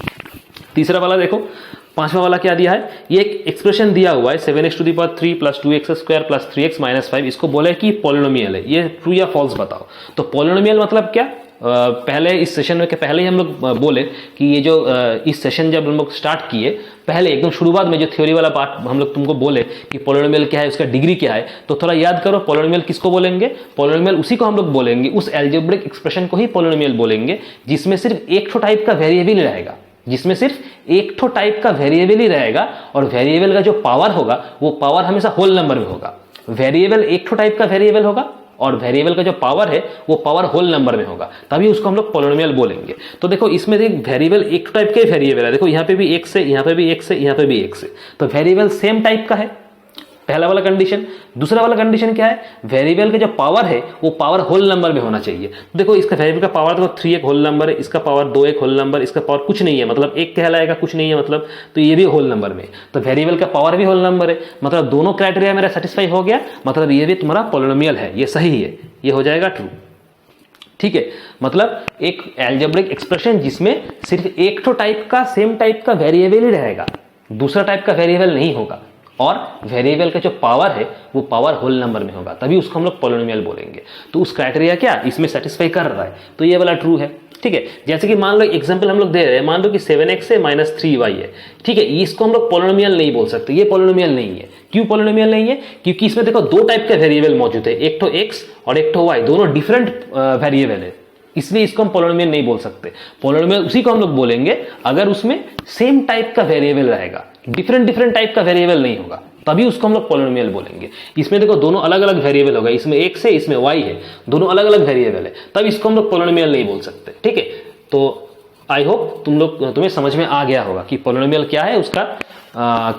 तीसरा वाला देखो, 5वां वाला क्या दिया है, ये एक एक्सप्रेशन दिया हुआ है 7x³ + 2x² + 3x - 5, इसको बोला है कि पॉलिनोमियल है, ये ट्रू या फॉल्स बताओ। तो पॉलिनोमियल मतलब क्या, पहले इस सेशन में के पहले ही हम लोग बोले कि ये जो इस सेशन जब हम लोग स्टार्ट किए, पहले एकदम शुरुआत में जो थ्योरी वाला पार्ट हम लोग तुमको बोले कि पॉलिनोमियल क्या है, उसका डिग्री क्या है, तो थोड़ा याद करो पॉलिनोमियल किसको बोलेंगे। पॉलिनोमियल उसी को हम लोग बोलेंगे, उस अलजेब्रिक एक्सप्रेशन को ही पॉलिनोमियल बोलेंगे जिसमें सिर्फ एक ठो टाइप का वेरिएबल रहेगा, जिसमें सिर्फ एक ठो टाइप का वेरिएबल ही रहेगा, और वेरिएबल का जो पावर होगा वो पावर हमेशा होल नंबर में होगा। वेरिएबल एक ठो टाइप का वेरिएबल होगा और वेरिएबल का जो पावर है वो पावर होल नंबर में होगा, तभी उसको हम लोग पॉलिनोमियल बोलेंगे। तो देखो इसमें देख, वेरिएबल एक टाइप के वेरिएबल है, देखो यहाँ पे भी x है, यहाँ पे भी x है, यहाँ पे भी x है, तो वेरिएबल सेम टाइप का है, पहला वाला कंडीशन। दूसरा वाला कंडीशन क्या है, वेरिएबल का जो पावर है वो पावर होल नंबर में होना चाहिए। तो देखो इसका वेरिएबल का पावर देखो 3 एक होल नंबर है, इसका पावर 2 एक होल नंबर, इसका पावर कुछ नहीं है, मतलब 1 कहलाएगा, कुछ नहीं है मतलब, तो ये भी होल नंबर में। तो वेरिएबल का पावर भी होल नंबर है, मतलब दोनों क्राइटेरिया मेरा सेटिस्फाई हो गया, मतलब ये भी तुम्हारा पॉलिनोमियल है, ये सही है, ये हो जाएगा ट्रू, ठीक है। मतलब एक अलजेब्रिक एक्सप्रेशन जिसमें सिर्फ एक तो टाइप का, सेम टाइप का वेरिएबल ही रहेगा, दूसरा टाइप का वेरिएबल नहीं होगा, और वेरिएबल का जो पावर है वो पावर होल नंबर में होगा, तभी उसको हम लोग पॉलिनोमियल बोलेंगे। तो उस क्राइटेरिया क्या इसमें सेटिस्फाई कर रहा है, तो ये वाला ट्रू है, ठीक है। जैसे कि मान लो एग्जांपल हम लोग दे रहे हैं, मान लो कि 7x है -3y है, ठीक है, इसको हम लोग पॉलिनोमियल नहीं बोल सकते, ये पॉलिनोमियल नहीं है। क्यों पॉलिनोमियल नहीं है, क्योंकि इसमें देखो 2 टाइप के वेरिएबल मौजूद है, एक तो x और एक तो y, दोनों डिफरेंट वेरिएबल है, इसलिए इसको हम पॉलिनोमियल नहीं बोल सकते। पॉलिनोमियल उसी को हम लोग बोलेंगे अगर उसमें सेम टाइप का वेरिएबल रहेगा, डिफरेंट टाइप का वेरिएबल नहीं होगा, तभी उसको हम लोग पॉलिनोमियल बोलेंगे। इसमें देखो दोनों अलग अलग वेरिएबल होगा, इसमें x है, इसमें y है, दोनों अलग अलग वेरिएबल है, तब इसको हम लोग पॉलिनोमियल नहीं बोल सकते, ठीक है। तो आई होप तुम्हें समझ में आ गया होगा कि पॉलिनोमियल क्या है, उसका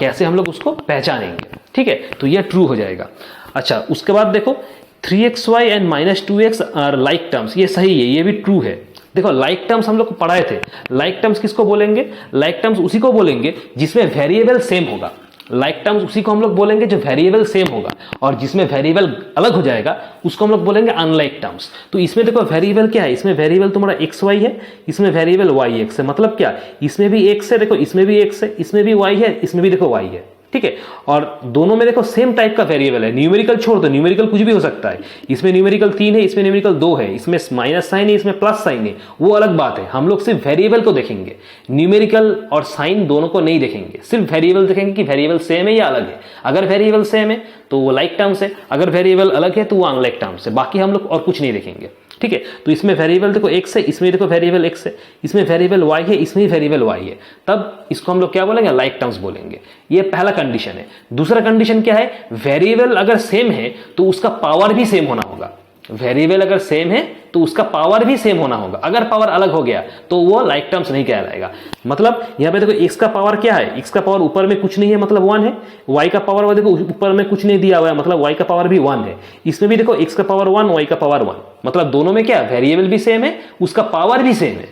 कैसे हम लोग उसको पहचानेंगे, ठीक है। तो यह ट्रू हो जाएगा। अच्छा, उसके बाद देखो 3xy and -2x are like terms, ये सही है, ये भी ट्रू है। देखो लाइक टर्म्स हम लोग को पढ़ाए थे, लाइक टर्म्स किसको बोलेंगे, लाइक टर्म्स उसी को बोलेंगे जिसमें वेरिएबल सेम होगा। लाइक टर्म्स उसी को हम लोग बोलेंगे जो वेरिएबल सेम होगा, और जिसमें वेरिएबल अलग हो जाएगा उसको हम लोग बोलेंगे अनलाइक टर्म्स। तो इसमें देखो वेरिएबल क्या है, इसमें वेरिएबल तुम्हारा एक्स वाई है, इसमें वेरिएबल वाई एक्स है। मतलब क्या, इसमें भी एक्स है, देखो इसमें भी एक्स है, इसमें भी वाई है, इसमें भी देखो वाई है, ठीक है। और दोनों में देखो सेम टाइप का वेरिएबल है। न्यूमेरिकल छोड़ दो, न्यूमेरिकल कुछ भी हो सकता है, इसमें न्यूमेरिकल 3 है, इसमें न्यूमेरिकल 2 है, इसमें माइनस साइन है, इसमें प्लस साइन है, वो अलग बात है। हम लोग सिर्फ वेरिएबल को देखेंगे, न्यूमेरिकल और साइन दोनों को नहीं देखेंगे, सिर्फ वेरिएबल देखेंगे कि वेरिएबल सेम है या अलग है। अगर वेरिएबल सेम है तो वो लाइक टर्म्स है, अगर वेरिएबल अलग है तो वो अनलाइक टर्म्स है। बाकी हम लोग और कुछ नहीं देखेंगे, ठीक है। तो इसमें वेरिएबल देखो x है, इसमें देखो वेरिएबल x है, इसमें वेरिएबल y है, इसमें वेरिएबल y है, तब इसको हम लोग क्या बोलेंगे, लाइक टर्म्स बोलेंगे। ये पहला कंडीशन है। दूसरा कंडीशन क्या है, वेरिएबल अगर सेम है तो उसका पावर भी सेम होना होगा। वेरिएबल अगर सेम है तो उसका पावर भी सेम होना होगा। अगर पावर अलग हो गया तो वो लाइक टर्म्स नहीं कहलाएगा। मतलब यहां पे देखो x का पावर क्या है, x का पावर ऊपर में कुछ नहीं है मतलब 1 है, y का पावर देखो ऊपर में कुछ नहीं दिया हुआ है मतलब y का पावर भी 1 है। इसमें भी देखो x का पावर 1, y का पावर 1, मतलब दोनों में क्या, वेरिएबल भी सेम है, उसका पावर भी सेम है,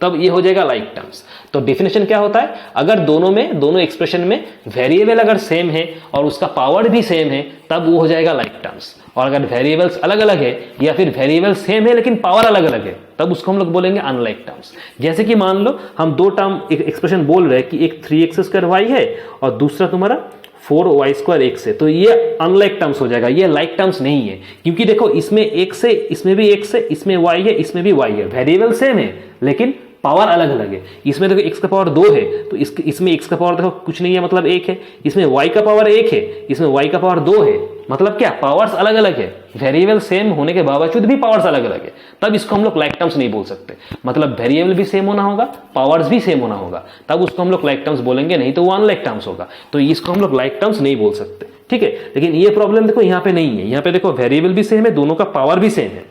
तब ये हो जाएगा लाइक टर्म्स। तो डेफिनेशन क्या होता है, अगर दोनों एक्सप्रेशन में वेरिएबल अगर सेम है और उसका पावर भी सेम है तब वो हो जाएगा लाइक टर्म्स। और अगर वेरिएबल्स अलग अलग है या फिर वेरिएबल सेम है लेकिन पावर अलग अलग है तब उसको हम लोग बोलेंगे अनलाइक टर्म्स। जैसे कि मान लो हम दो टर्म एक्सप्रेशन बोल रहे हैं कि एक 3x² है और दूसरा तुम्हारा 4y² x है, तो ये अनलाइक टर्म्स हो जाएगा, ये लाइक टर्म्स नहीं है। क्योंकि देखो इसमें x है, इसमें भी x है, इसमें y है, इसमें भी y है, वेरिएबल सेम है लेकिन पावर अलग अलग है। इसमें देखो x का पावर 2 है तो इसमें x का पावर देखो कुछ नहीं है मतलब 1 है, इसमें y का पावर 1 है, इसमें y का पावर 2 है, मतलब क्या, पावर्स अलग अलग है। वेरिएबल सेम होने के बावजूद भी पावर्स अलग अलग है, तब इसको हम लोग लाइक टर्म्स नहीं बोल सकते। मतलब वेरिएबल भी सेम होना होगा, पावर्स भी सेम होना होगा, तब उसको हम लोग लाइक टर्म्स बोलेंगे, नहीं तो वो अनलाइक टर्म्स होगा। तो इसको हम लोग लाइक टर्म्स नहीं बोल सकते, ठीक है। लेकिन ये प्रॉब्लम देखो यहाँ पे नहीं है, यहाँ पे देखो वेरिएबल भी सेम है, दोनों का पावर भी सेम है,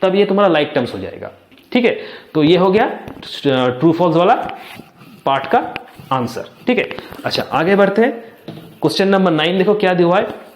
तब ये तुम्हारा लाइक टर्म्स हो जाएगा, ठीक है। तो ये हो गया ट्रू फॉल्स वाला पार्ट का आंसर, ठीक है। अच्छा आगे बढ़ते हैं, क्वेश्चन नंबर 9 देखो क्या दिया हुआ है।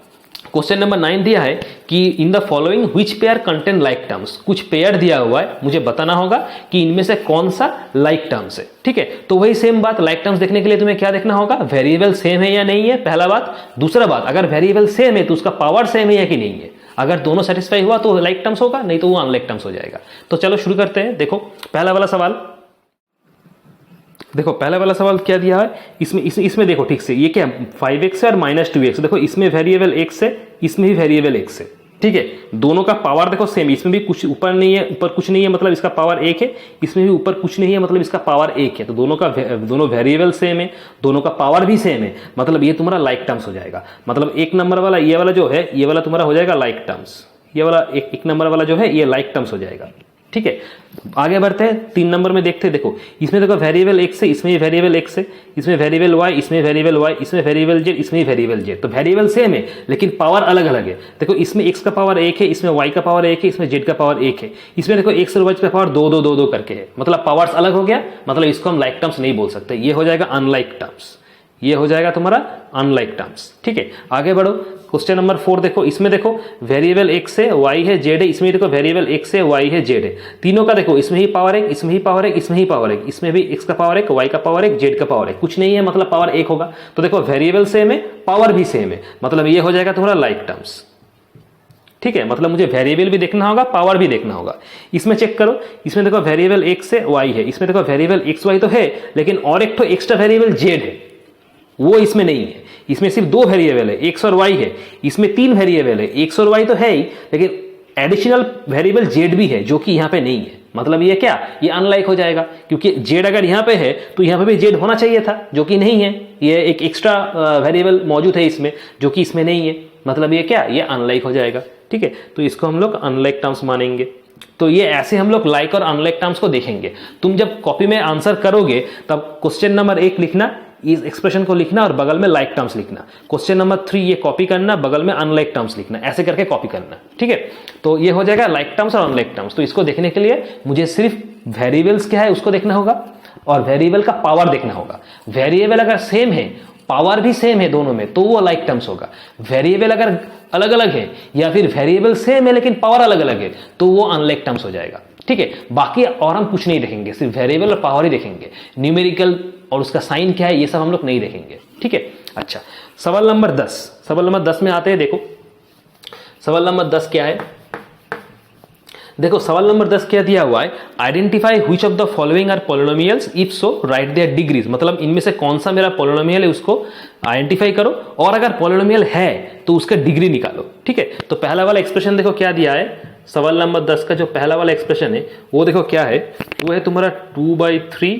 क्वेश्चन नंबर 9 दिया है कि in the following which pair contain like terms. कुछ पेयर दिया हुआ है, मुझे बताना होगा कि इनमें से कौन सा लाइक टर्म्स है, ठीक है। तो वही सेम बात, लाइक टर्म्स देखने के लिए तुम्हें क्या देखना होगा, वेरिएबल सेम है या नहीं है, पहला बात। दूसरा बात, अगर वेरिएबल सेम है तो उसका पावर सेम है या कि नहीं है। अगर दोनों सेटिस्फाई हुआ तो लाइक टर्म्स होगा, नहीं तो वो अनलाइक टर्म्स हो जाएगा। तो चलो शुरू करते हैं। देखो पहला वाला सवाल, देखो पहला वाला सवाल क्या दिया है, इसमें देखो ठीक से, ये क्या 5x है और -2x। देखो इसमें वेरिएबल x है, इसमें भी वेरिएबल x है, ठीक है। दोनों का पावर देखो सेम, इसमें भी कुछ ऊपर नहीं है, ऊपर कुछ नहीं है मतलब इसका पावर 1 है, इसमें भी ऊपर कुछ नहीं है मतलब इसका पावर 1 है। तो दोनों वेरिएबल सेम है, दोनों का पावर भी सेम है, मतलब ये तुम्हारा लाइक टर्म्स हो जाएगा। मतलब 1 नंबर वाला ये वाला जो है, ये वाला तुम्हारा हो जाएगा लाइक टर्म्स, ये वाला एक नंबर वाला जो है ये लाइक टर्म्स हो जाएगा, ठीक है। आगे बढ़ते हैं, 3 नंबर में देखते हैं। देखो इसमें देखो वेरिएबल x है, इसमें वेरिएबल x है, इसमें वेरिएबल y, इसमें वेरिएबल y, इसमें वेरिएबल z, इसमें वेरिएबल z। तो वेरिएबल सेम है लेकिन पावर अलग अलग है। देखो इसमें x का पावर 1 है, इसमें y का पावर 1 है, इसमें z का पावर 1 है, इसमें देखो x और y का पावर 2 2 2 2 करके है, मतलब पावर्स अलग हो गया, मतलब इसको हम लाइक टर्म्स नहीं बोल सकते, ये हो जाएगा अनलाइक टर्म्स, ये हो जाएगा तुम्हारा अनलाइक टर्म्स, ठीक है। आगे बढ़ो, क्वेश्चन नंबर 4 देखो, इसमें देखो वेरिएबल x है, y है, z है, इसमें देखो वेरिएबल x है, y है, z है, तीनों का देखो इसमें ही पावर 1, इसमें ही पावर 1, इसमें ही पावर 1, इसमें भी x का पावर 1, y का पावर 1, z का पावर 1, कुछ नहीं है मतलब पावर 1 होगा। तो देखो वेरिएबल सेम है, पावर भी सेम है, मतलब ये हो जाएगा तुम्हारा लाइक टर्म्स, ठीक है। मतलब मुझे वेरिएबल भी देखना होगा, पावर भी देखना होगा। इसमें चेक करो, इसमें देखो वेरिएबल x है, y है, इसमें देखो वेरिएबल x y तो है लेकिन और एक तो एक्स्ट्रा वेरिएबल z है, वो इसमें नहीं है। इसमें सिर्फ 2 वेरिएबल है, x और y है, इसमें 3 वेरिएबल है, x और y तो है ही लेकिन एडिशनल वेरिएबल z भी है जो कि यहाँ पे नहीं है। मतलब ये क्या, ये अनलाइक हो जाएगा, क्योंकि z अगर यहाँ पे है तो यहाँ पे भी z होना चाहिए था जो कि नहीं है, ये एक एक्स्ट्रा वेरिएबल मौजूद है इसमें जो कि इसमें नहीं है, मतलब ये क्या, ये अनलाइक हो जाएगा, ठीक है। तो इसको हम लोग अनलाइक टर्म्स मानेंगे। तो ये ऐसे हम लोग लाइक और अनलाइक टर्म्स को देखेंगे। तुम जब कॉपी में आंसर करोगे तब क्वेश्चन नंबर 1 लिखना, इस एक्सप्रेशन को लिखना और बगल में लाइक टर्म्स लिखना। क्वेश्चन नंबर 3 ये कॉपी करना, बगल में अनलाइक टर्म्स लिखना, ऐसे करके कॉपी करना, ठीक है। तो ये हो जाएगा लाइक टर्म्स और अनलाइक टर्म्स। तो इसको देखने के लिए मुझे सिर्फ वेरिएबल्स क्या है उसको देखना होगा और वेरिएबल का पावर देखना होगा। वेरिएबल अगर सेम है पावर भी सेम है दोनों में तो वो लाइक टर्म्स होगा। वेरिएबल अगर अलग अलग है या फिर वेरिएबल सेम है लेकिन पावर अलग अलग है तो वो अनलाइक टर्म्स हो जाएगा। ठीक है, बाकी और हम कुछ नहीं देखेंगे, सिर्फ वेरिएबल और पावर ही देखेंगे। न्यूमेरिकल और उसका साइन क्या है ये सब हम लोग नहीं देखेंगे। ठीक है, अच्छा सवाल नंबर 10, सवाल नंबर 10 में आते हैं। देखो सवाल नंबर 10 क्या है, देखो सवाल नंबर 10 क्या दिया हुआ है, identify which of the following are polynomials if so write their degrees, मतलब इनमें से कौन सा मेरा पॉलिनोमियल है उसको आइडेंटिफाई करो और अगर पॉलिनोमियल है तो उसका डिग्री निकालो। ठीक है, तो पहला वाला एक्सप्रेशन देखो क्या दिया है, सवाल नंबर 10 का जो पहला वाला एक्सप्रेशन है वो देखो क्या है, वो है तुम्हारा 2/3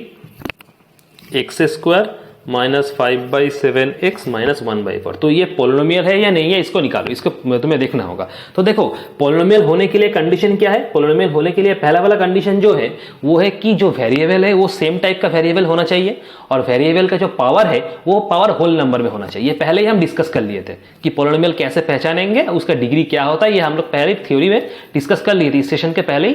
x square minus 5/7x minus 1/4। तो ये पॉलिनोमियल है या नहीं है इसको निकालो, इसको तुम्हें देखना होगा। तो देखो पॉलिनोमियल होने के लिए कंडीशन क्या है, पॉलिनोमियल होने के लिए पहला वाला कंडीशन जो है वो है कि जो वेरिएबल है वो सेम टाइप का वेरिएबल होना चाहिए और वेरिएबल का जो पावर है वो पावर होल नंबर में होना चाहिए। पहले ही हम डिस्कस कर लिए थे कि पॉलिनोमियल कैसे पहचानेंगे, उसका डिग्री क्या होता है, ये हम लोग पहले थ्योरी में डिस्कस कर लिए थे, इस सेशन के पहले ही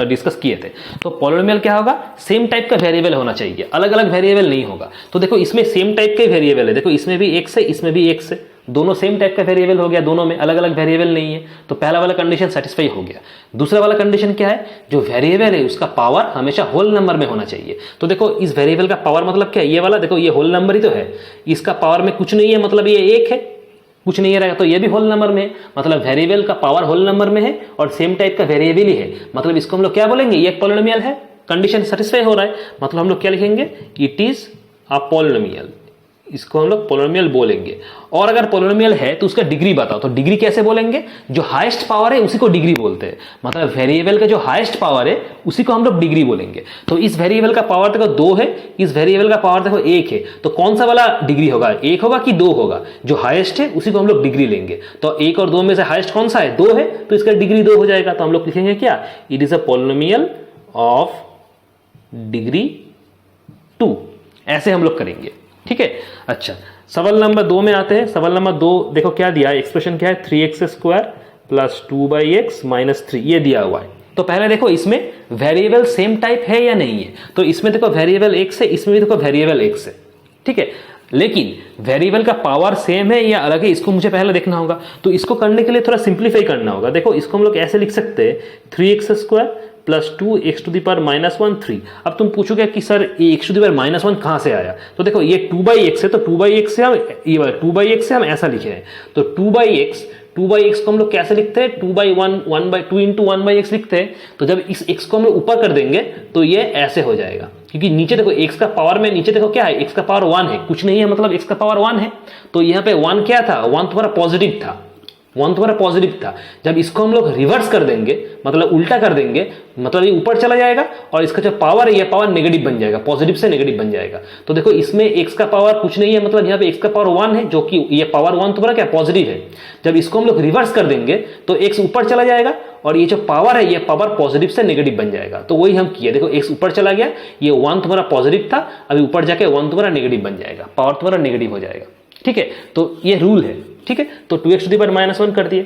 डिस्कस किए थे। तो पॉलिनोमियल क्या होगा, सेम टाइप का वेरिएबल होना चाहिए, अलग अलग वेरिएबल नहीं होगा। तो देखो इसमें सेम टाइप के वेरिएबल है, देखो इसमें भी x है इसमें भी x है, दोनों सेम टाइप का वेरिएबल हो गया, दोनों में अलग अलग वेरिएबल नहीं है। तो पहला वाला कंडीशन सेटिस्फाई हो गया। दूसरा वाला कंडीशन क्या है, जो वेरिएबल है उसका पावर हमेशा होल नंबर में होना चाहिए। तो देखो इस वेरिएबल का पावर मतलब क्या है, ये वाला देखो ये होल नंबर ही तो है, इसका पावर में कुछ नहीं है मतलब ये 1 है, कुछ नहीं रहेगा तो ये भी होल नंबर में है, मतलब वेरिएबल का पावर होल नंबर में है और सेम टाइप का वेरिएबल ही है, मतलब इसको हम लोग क्या बोलेंगे, ये एक पॉलिनोमियल है। कंडीशन सेटिस्फाई हो रहा है मतलब हम लोग क्या लिखेंगे, इट इज अ पॉलिनोमियल, इसको हम लोग पॉलिनोमियल बोलेंगे। और अगर पॉलिनोमियल है तो उसका डिग्री बताओ, तो डिग्री कैसे बोलेंगे, जो हाईएस्ट पावर है उसी को डिग्री बोलते हैं, मतलब वेरिएबल का जो हाईएस्ट पावर है उसी को हम लोग डिग्री बोलेंगे। तो इस वेरिएबल का पावर देखो 2 है, इस वेरिएबल का पावर देखो 1 है, तो कौन सा वाला डिग्री होगा, 1 होगा कि 2 होगा, जो हाईएस्ट है उसी को हम लोग डिग्री लेंगे। तो 1 और 2 में से हाईएस्ट कौन सा है, 2 है, तो इसका डिग्री 2 हो जाएगा। तो हम लोग लिखेंगे क्या, it is a polynomial of degree 2, ऐसे हम लोग करेंगे। ठीक है, अच्छा सवाल नंबर 2 में आते हैं। सवाल नंबर 2 देखो क्या दिया है, एक्सप्रेशन क्या है, 3x square plus 2/x minus 3, ये दिया हुआ है। तो पहले देखो इसमें वेरिएबल सेम टाइप है या नहीं है, तो इसमें देखो वेरिएबल x है, इसमें भी देखो वेरिएबल x है। ठीक है, लेकिन वेरिएबल का पावर सेम है या अलग है इसको मुझे पहले देखना होगा। तो इसको करने के लिए थोड़ा सिंप्लीफाई करना होगा। देखो इसको हम लोग ऐसे लिख सकते हैं, 3x स्क्वायर प्लस 2x⁻⁻1 3। अब तुम पूछोगे कि सर ये x⁻⁻1 कहां से आया, तो देखो ये 2/x है, तो 2/x से हम ये 2/x से हम ऐसा लिखे हैं, तो 2/x को हम लोग कैसे लिखते हैं, 2/2 इंटू 1/x लिखते हैं। तो जब इस x को हम लोग ऊपर कर देंगे तो ये ऐसे हो जाएगा, क्योंकि नीचे देखो x का पावर में नीचे देखो क्या है, x का पावर 1 है, कुछ नहीं है मतलब x का पावर 1 है। तो यहाँ पे 1 क्या था, 1 तुम्हारा पॉजिटिव था, 1 तुम्हारा पॉजिटिव था। जब इसको हम लोग रिवर्स कर देंगे मतलब उल्टा कर देंगे, मतलब ये ऊपर चला जाएगा और इसका जो पावर है ये पावर नेगेटिव बन जाएगा, पॉजिटिव से नेगेटिव बन जाएगा। तो देखो इसमें x का पावर कुछ नहीं है, मतलब यहाँ पे x का पावर 1 है, जो कि ये पावर 1 तुम्हारा क्या पॉजिटिव है। जब इसको हम लोग रिवर्स कर देंगे तो x ऊपर चला जाएगा और ये जो पावर है ये पावर पॉजिटिव से नेगेटिव बन जाएगा। तो वही हम किए, देखो x ऊपर चला गया, ये 1 तुम्हारा पॉजिटिव था, अभी ऊपर जाके 1 तुम्हारा नेगेटिव बन जाएगा, पावर तुम्हारा नेगेटिव हो जाएगा। ठीक है, तो ये रूल है। ठीक है, तो 2x⁻⁻1 कर दिए,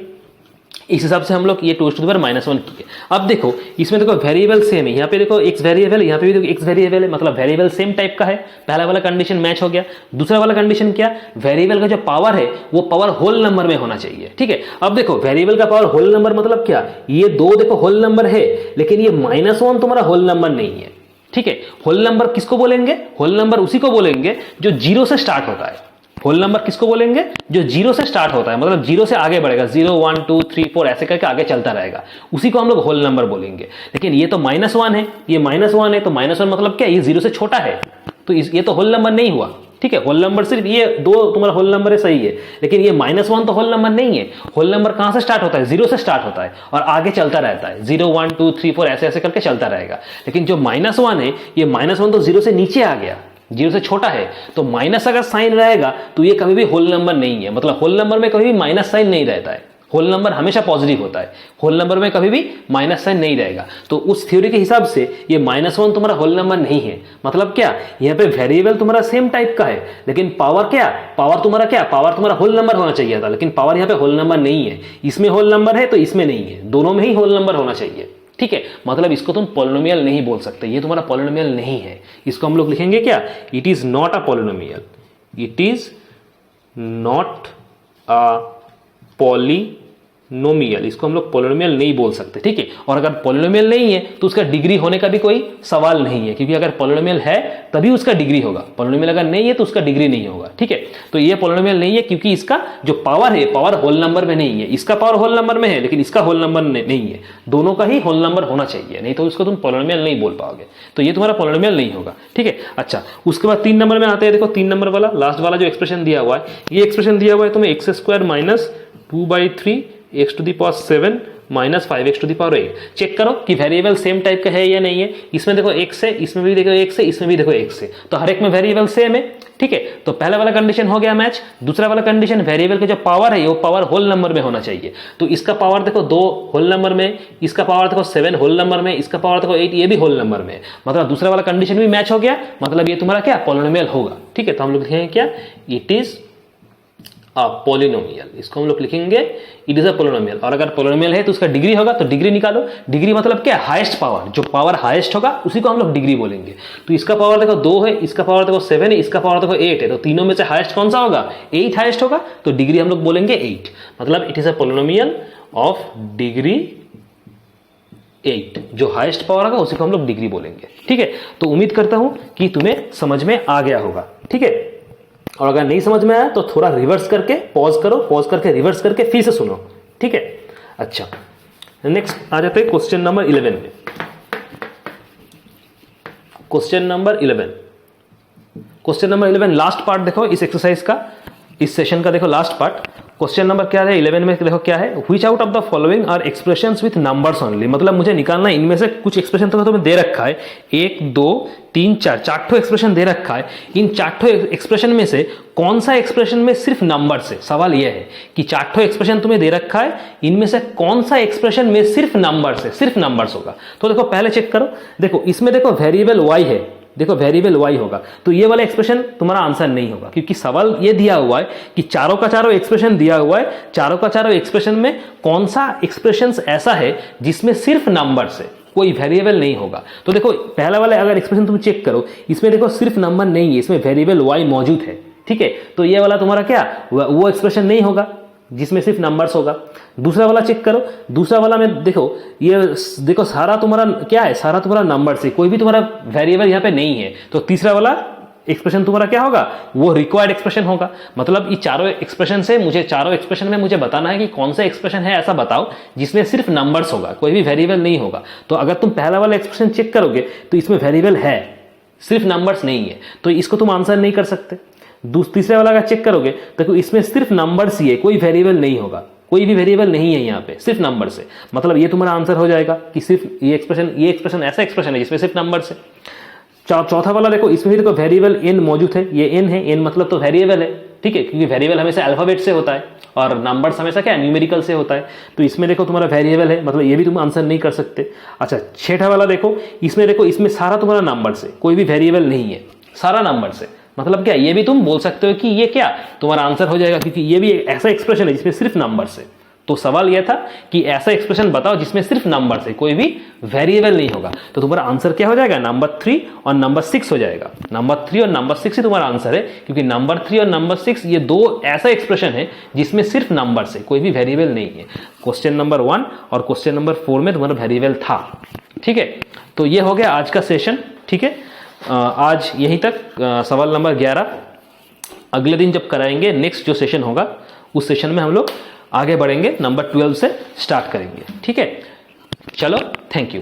इस हिसाब से हम लोग ये 2x⁻⁻1 किए। अब देखो इसमें देखो वेरिएबल सेम है, यहाँ पे देखो x वेरिएबल है, यहाँ पे भी देखो x वेरिएबल है, मतलब वेरिएबल सेम टाइप का है। पहला वाला कंडीशन मैच हो गया। दूसरा वाला कंडीशन क्या, वेरिएबल का जो पावर है वो पावर होल नंबर में होना चाहिए। ठीक है, अब देखो वेरिएबल का पावर होल नंबर मतलब क्या, ये 2 देखो होल नंबर है, लेकिन ये -1 तुम्हारा होल नंबर नहीं है। ठीक है, होल नंबर किसको बोलेंगे, होल नंबर उसी को बोलेंगे जो 0 से स्टार्ट होता है। होल नंबर किसको बोलेंगे, जो 0 से स्टार्ट होता है, मतलब 0 से आगे बढ़ेगा, 0 1 2 3 4 ऐसे करके आगे चलता रहेगा, उसी को हम लोग होल नंबर बोलेंगे। लेकिन ये तो -1 है, ये -1 है, तो -1 मतलब क्या, ये 0 से छोटा है, तो ये तो होल नंबर नहीं हुआ। ठीक है, होल नंबर सिर्फ ये 2 तुम्हारा होल नंबर है, सही है, लेकिन ये -1 तो होल नंबर नहीं है। होल नंबर कहां से स्टार्ट होता है, 0 से स्टार्ट होता है और आगे चलता रहता है, 0 1 2 3 4 ऐसे ऐसे करके चलता रहेगा। लेकिन जो -1 है, ये -1 तो 0 से नीचे आ गया, 0 से छोटा है, तो माइनस अगर साइन रहेगा तो ये कभी भी होल नंबर नहीं है, मतलब होल नंबर में कभी भी माइनस साइन नहीं रहता है, होल नंबर हमेशा पॉजिटिव होता है, होल नंबर में कभी भी माइनस साइन नहीं रहेगा। तो उस थ्योरी के हिसाब से ये -1 तुम्हारा होल नंबर नहीं है। मतलब क्या, यहाँ पे वेरिएबल तुम्हारा सेम टाइप का है, लेकिन पावर क्या, पावर तुम्हारा होल नंबर होना चाहिए था, लेकिन पावर यहाँ पे होल नंबर नहीं है। इसमें होल नंबर है तो इसमें नहीं है, दोनों में ही होल नंबर होना चाहिए। ठीक है, मतलब इसको तुम पॉलिनोमियल नहीं बोल सकते, ये तुम्हारा पॉलिनोमियल नहीं है। इसको हम लोग लिखेंगे क्या, it is not a polynomial, it is not a polynomial, इसको हम लोग पॉलिनोमियल नहीं बोल सकते, ठीक है। और अगर पॉलिनोमियल नहीं है तो उसका डिग्री होने का भी कोई सवाल नहीं है, क्योंकि अगर पॉलिनोमियल है तभी उसका डिग्री होगा, पॉलिनोमियल अगर नहीं है तो उसका डिग्री नहीं होगा, ठीक है। तो ये पॉलिनोमियल नहीं है क्योंकि इसका जो पावर है, पावर होल नंबर में नहीं है, इसका पावर होल नंबर में है लेकिन इसका होल नंबर नहीं है, दोनों का ही होल नंबर होना चाहिए, नहीं तो उसको तुम पॉलिनोमियल नहीं बोल पाओगे, तो ये तुम्हारा पॉलिनोमियल नहीं होगा, ठीक है। अच्छा, उसके बाद 3 नंबर में आते हैं, देखो 3 नंबर वाला लास्ट वाला जो एक्सप्रेशन दिया हुआ है, ये एक्सप्रेशन दिया हुआ है तुम्हें x² minus 2/3 x to the power 7 minus 5x to the power 8। Check करो कि वेरिएबल सेम टाइप का है या नहीं है, इसमें देखो x है, इसमें भी देखो x है, इसमें भी देखो x है, तो हर एक में वेरिएबल सेम है, ठीक है। तो पहला वाला कंडीशन हो गया मैच। दूसरा वाला कंडीशन, वेरिएबल का जो पावर है वो पावर होल नंबर में होना चाहिए, तो इसका पावर देखो 2 होल नंबर में, इसका पावर देखो 7 होल नंबर में, इसका पावर देखो 8, ये भी होल नंबर में, मतलब दूसरा वाला कंडीशन भी मैच हो गया, मतलब ये तुम्हारा क्या पॉलिनोमियल होगा, ठीक है। तो हम लोग लिखेंगे क्या, इट इज अ पॉलिनोमियल, इसको हम लोग लिखेंगे इट इज अ पॉलिनोमियल। और अगर पॉलिनोमियल है तो उसका डिग्री होगा, तो डिग्री निकालो, डिग्री मतलब क्या, हाईएस्ट पावर, जो पावर हाईएस्ट होगा उसी को हम लोग डिग्री बोलेंगे। तो इसका पावर देखो 2 है, इसका पावर देखो 7 है, इसका पावर देखो 8 है, तो तीनों में से हाईएस्ट कौन सा होगा, 8 हाईएस्ट होगा, तो डिग्री हम लोग बोलेंगे 8, मतलब it is a polynomial of degree 8, जो हाईएस्ट पावर होगा उसी को हम लोग डिग्री बोलेंगे, ठीक है। तो उम्मीद करता हूं कि तुम्हें समझ में आ गया होगा, ठीक है। और अगर नहीं समझ में आया तो थोड़ा रिवर्स करके पॉज करो, पॉज करके रिवर्स करके फिर से सुनो, ठीक है। अच्छा, नेक्स्ट आ जाते हैं क्वेश्चन नंबर 11 में। क्वेश्चन नंबर 11 लास्ट पार्ट देखो इस एक्सरसाइज का, इस सेशन का देखो लास्ट पार्ट। क्वेश्चन नंबर क्या है 11 में, देखो क्या है, which out of the following are expressions with numbers only, मतलब मुझे निकालना है इनमें से कुछ एक्सप्रेशन तो तुम्हें दे रखा है, 1 2 3 4 चार एक्सप्रेशन दे रखा है, इन 4 एक्सप्रेशन में से कौन सा एक्सप्रेशन में सिर्फ नंबर्स है। सवाल यह है कि 4 एक्सप्रेशन तुम्हें दे रखा है, इनमें से कौन सा एक्सप्रेशन में सिर्फ नंबर्स है, सिर्फ नंबर्स होगा। तो देखो पहले चेक करो, देखो इसमें देखो वेरिएबल y है, देखो वेरिएबल y होगा, तो ये वाला एक्सप्रेशन तुम्हारा आंसर नहीं होगा, क्योंकि सवाल ये दिया हुआ है कि चारों का चारों एक्सप्रेशन दिया हुआ है, चारों का चारों एक्सप्रेशन में कौन सा एक्सप्रेशन ऐसा है जिसमें सिर्फ नंबर्स है, कोई वेरिएबल नहीं होगा। तो देखो पहला वाला अगर एक्सप्रेशन तुम चेक करो, इसमें देखो सिर्फ नंबर नहीं है, इसमें वेरिएबल y मौजूद है, ठीक है। तो ये वाला तुम्हारा क्या, वो एक्सप्रेशन नहीं होगा जिसमें सिर्फ नंबर्स होगा। दूसरा वाला चेक करो, दूसरा वाला में देखो, ये देखो सारा तुम्हारा क्या है, सारा तुम्हारा नंबर से, कोई भी तुम्हारा वेरिएबल यहाँ पे नहीं है, तो तीसरा वाला एक्सप्रेशन तुम्हारा क्या होगा, वो रिक्वायर्ड एक्सप्रेशन होगा। मतलब ये चारों एक्सप्रेशन से मुझे, चारों एक्सप्रेशन में मुझे बताना है कि कौन सा एक्सप्रेशन है ऐसा बताओ जिसमें सिर्फ नंबर्स होगा, कोई भी वेरिएबल नहीं होगा। तो अगर तुम पहला वाला एक्सप्रेशन चेक करोगे तो इसमें वेरिएबल है, सिर्फ नंबर्स नहीं है, तो इसको तुम आंसर नहीं कर सकते। तीसरे वाला अगर चेक करोगे तो इसमें सिर्फ नंबर्स ही है, कोई वेरिएबल नहीं होगा, कोई भी वेरिएबल नहीं है यहाँ पे, सिर्फ नंबर से, मतलब ये तुम्हारा आंसर हो जाएगा कि सिर्फ ये एक्सप्रेशन ऐसा एक्सप्रेशन है जिसमें सिर्फ नंबर से। चौथा वाला देखो, इसमें भी देखो वेरिएबल n मौजूद है, ये n है, n मतलब तो वेरिएबल है, ठीक है, क्योंकि वेरिएबल हमेशा अल्फाबेट से होता है और नंबर्स हमेशा क्या न्यूमेरिकल से होता है, तो इसमें देखो तुम्हारा वेरिएबल है, मतलब ये भी तुम आंसर नहीं कर सकते। अच्छा, छठा वाला देखो, इसमें देखो इसमें सारा तुम्हारा नंबर से, कोई भी वेरिएबल नहीं है, सारा नंबर से, मतलब क्या, ये भी तुम बोल सकते हो कि ये क्या तुम्हारा आंसर हो जाएगा, क्योंकि ये भी ऐसा एक्सप्रेशन है जिसमें सिर्फ नंबर से। तो सवाल यह था कि ऐसा एक्सप्रेशन बताओ जिसमें सिर्फ नंबर से, कोई भी वेरिएबल नहीं होगा, तो तुम्हारा आंसर क्या हो जाएगा, नंबर 3 और नंबर 6 हो जाएगा। नंबर 3 और नंबर 6 ही तुम्हारा आंसर है, क्योंकि नंबर 3 और नंबर 6 ये दो ऐसा एक्सप्रेशन है जिसमें सिर्फ नंबर से, कोई भी वेरिएबल नहीं है। क्वेश्चन नंबर 1 और क्वेश्चन नंबर 4 में तुम्हारा वेरिएबल था, ठीक है। तो ये हो गया आज का सेशन, ठीक है। आज यहीं तक सवाल नंबर 11। अगले दिन जब कराएंगे नेक्स्ट जो सेशन होगा, उस सेशन में हम लोग आगे बढ़ेंगे, नंबर 12 से स्टार्ट करेंगे, ठीक है। चलो, थैंक यू।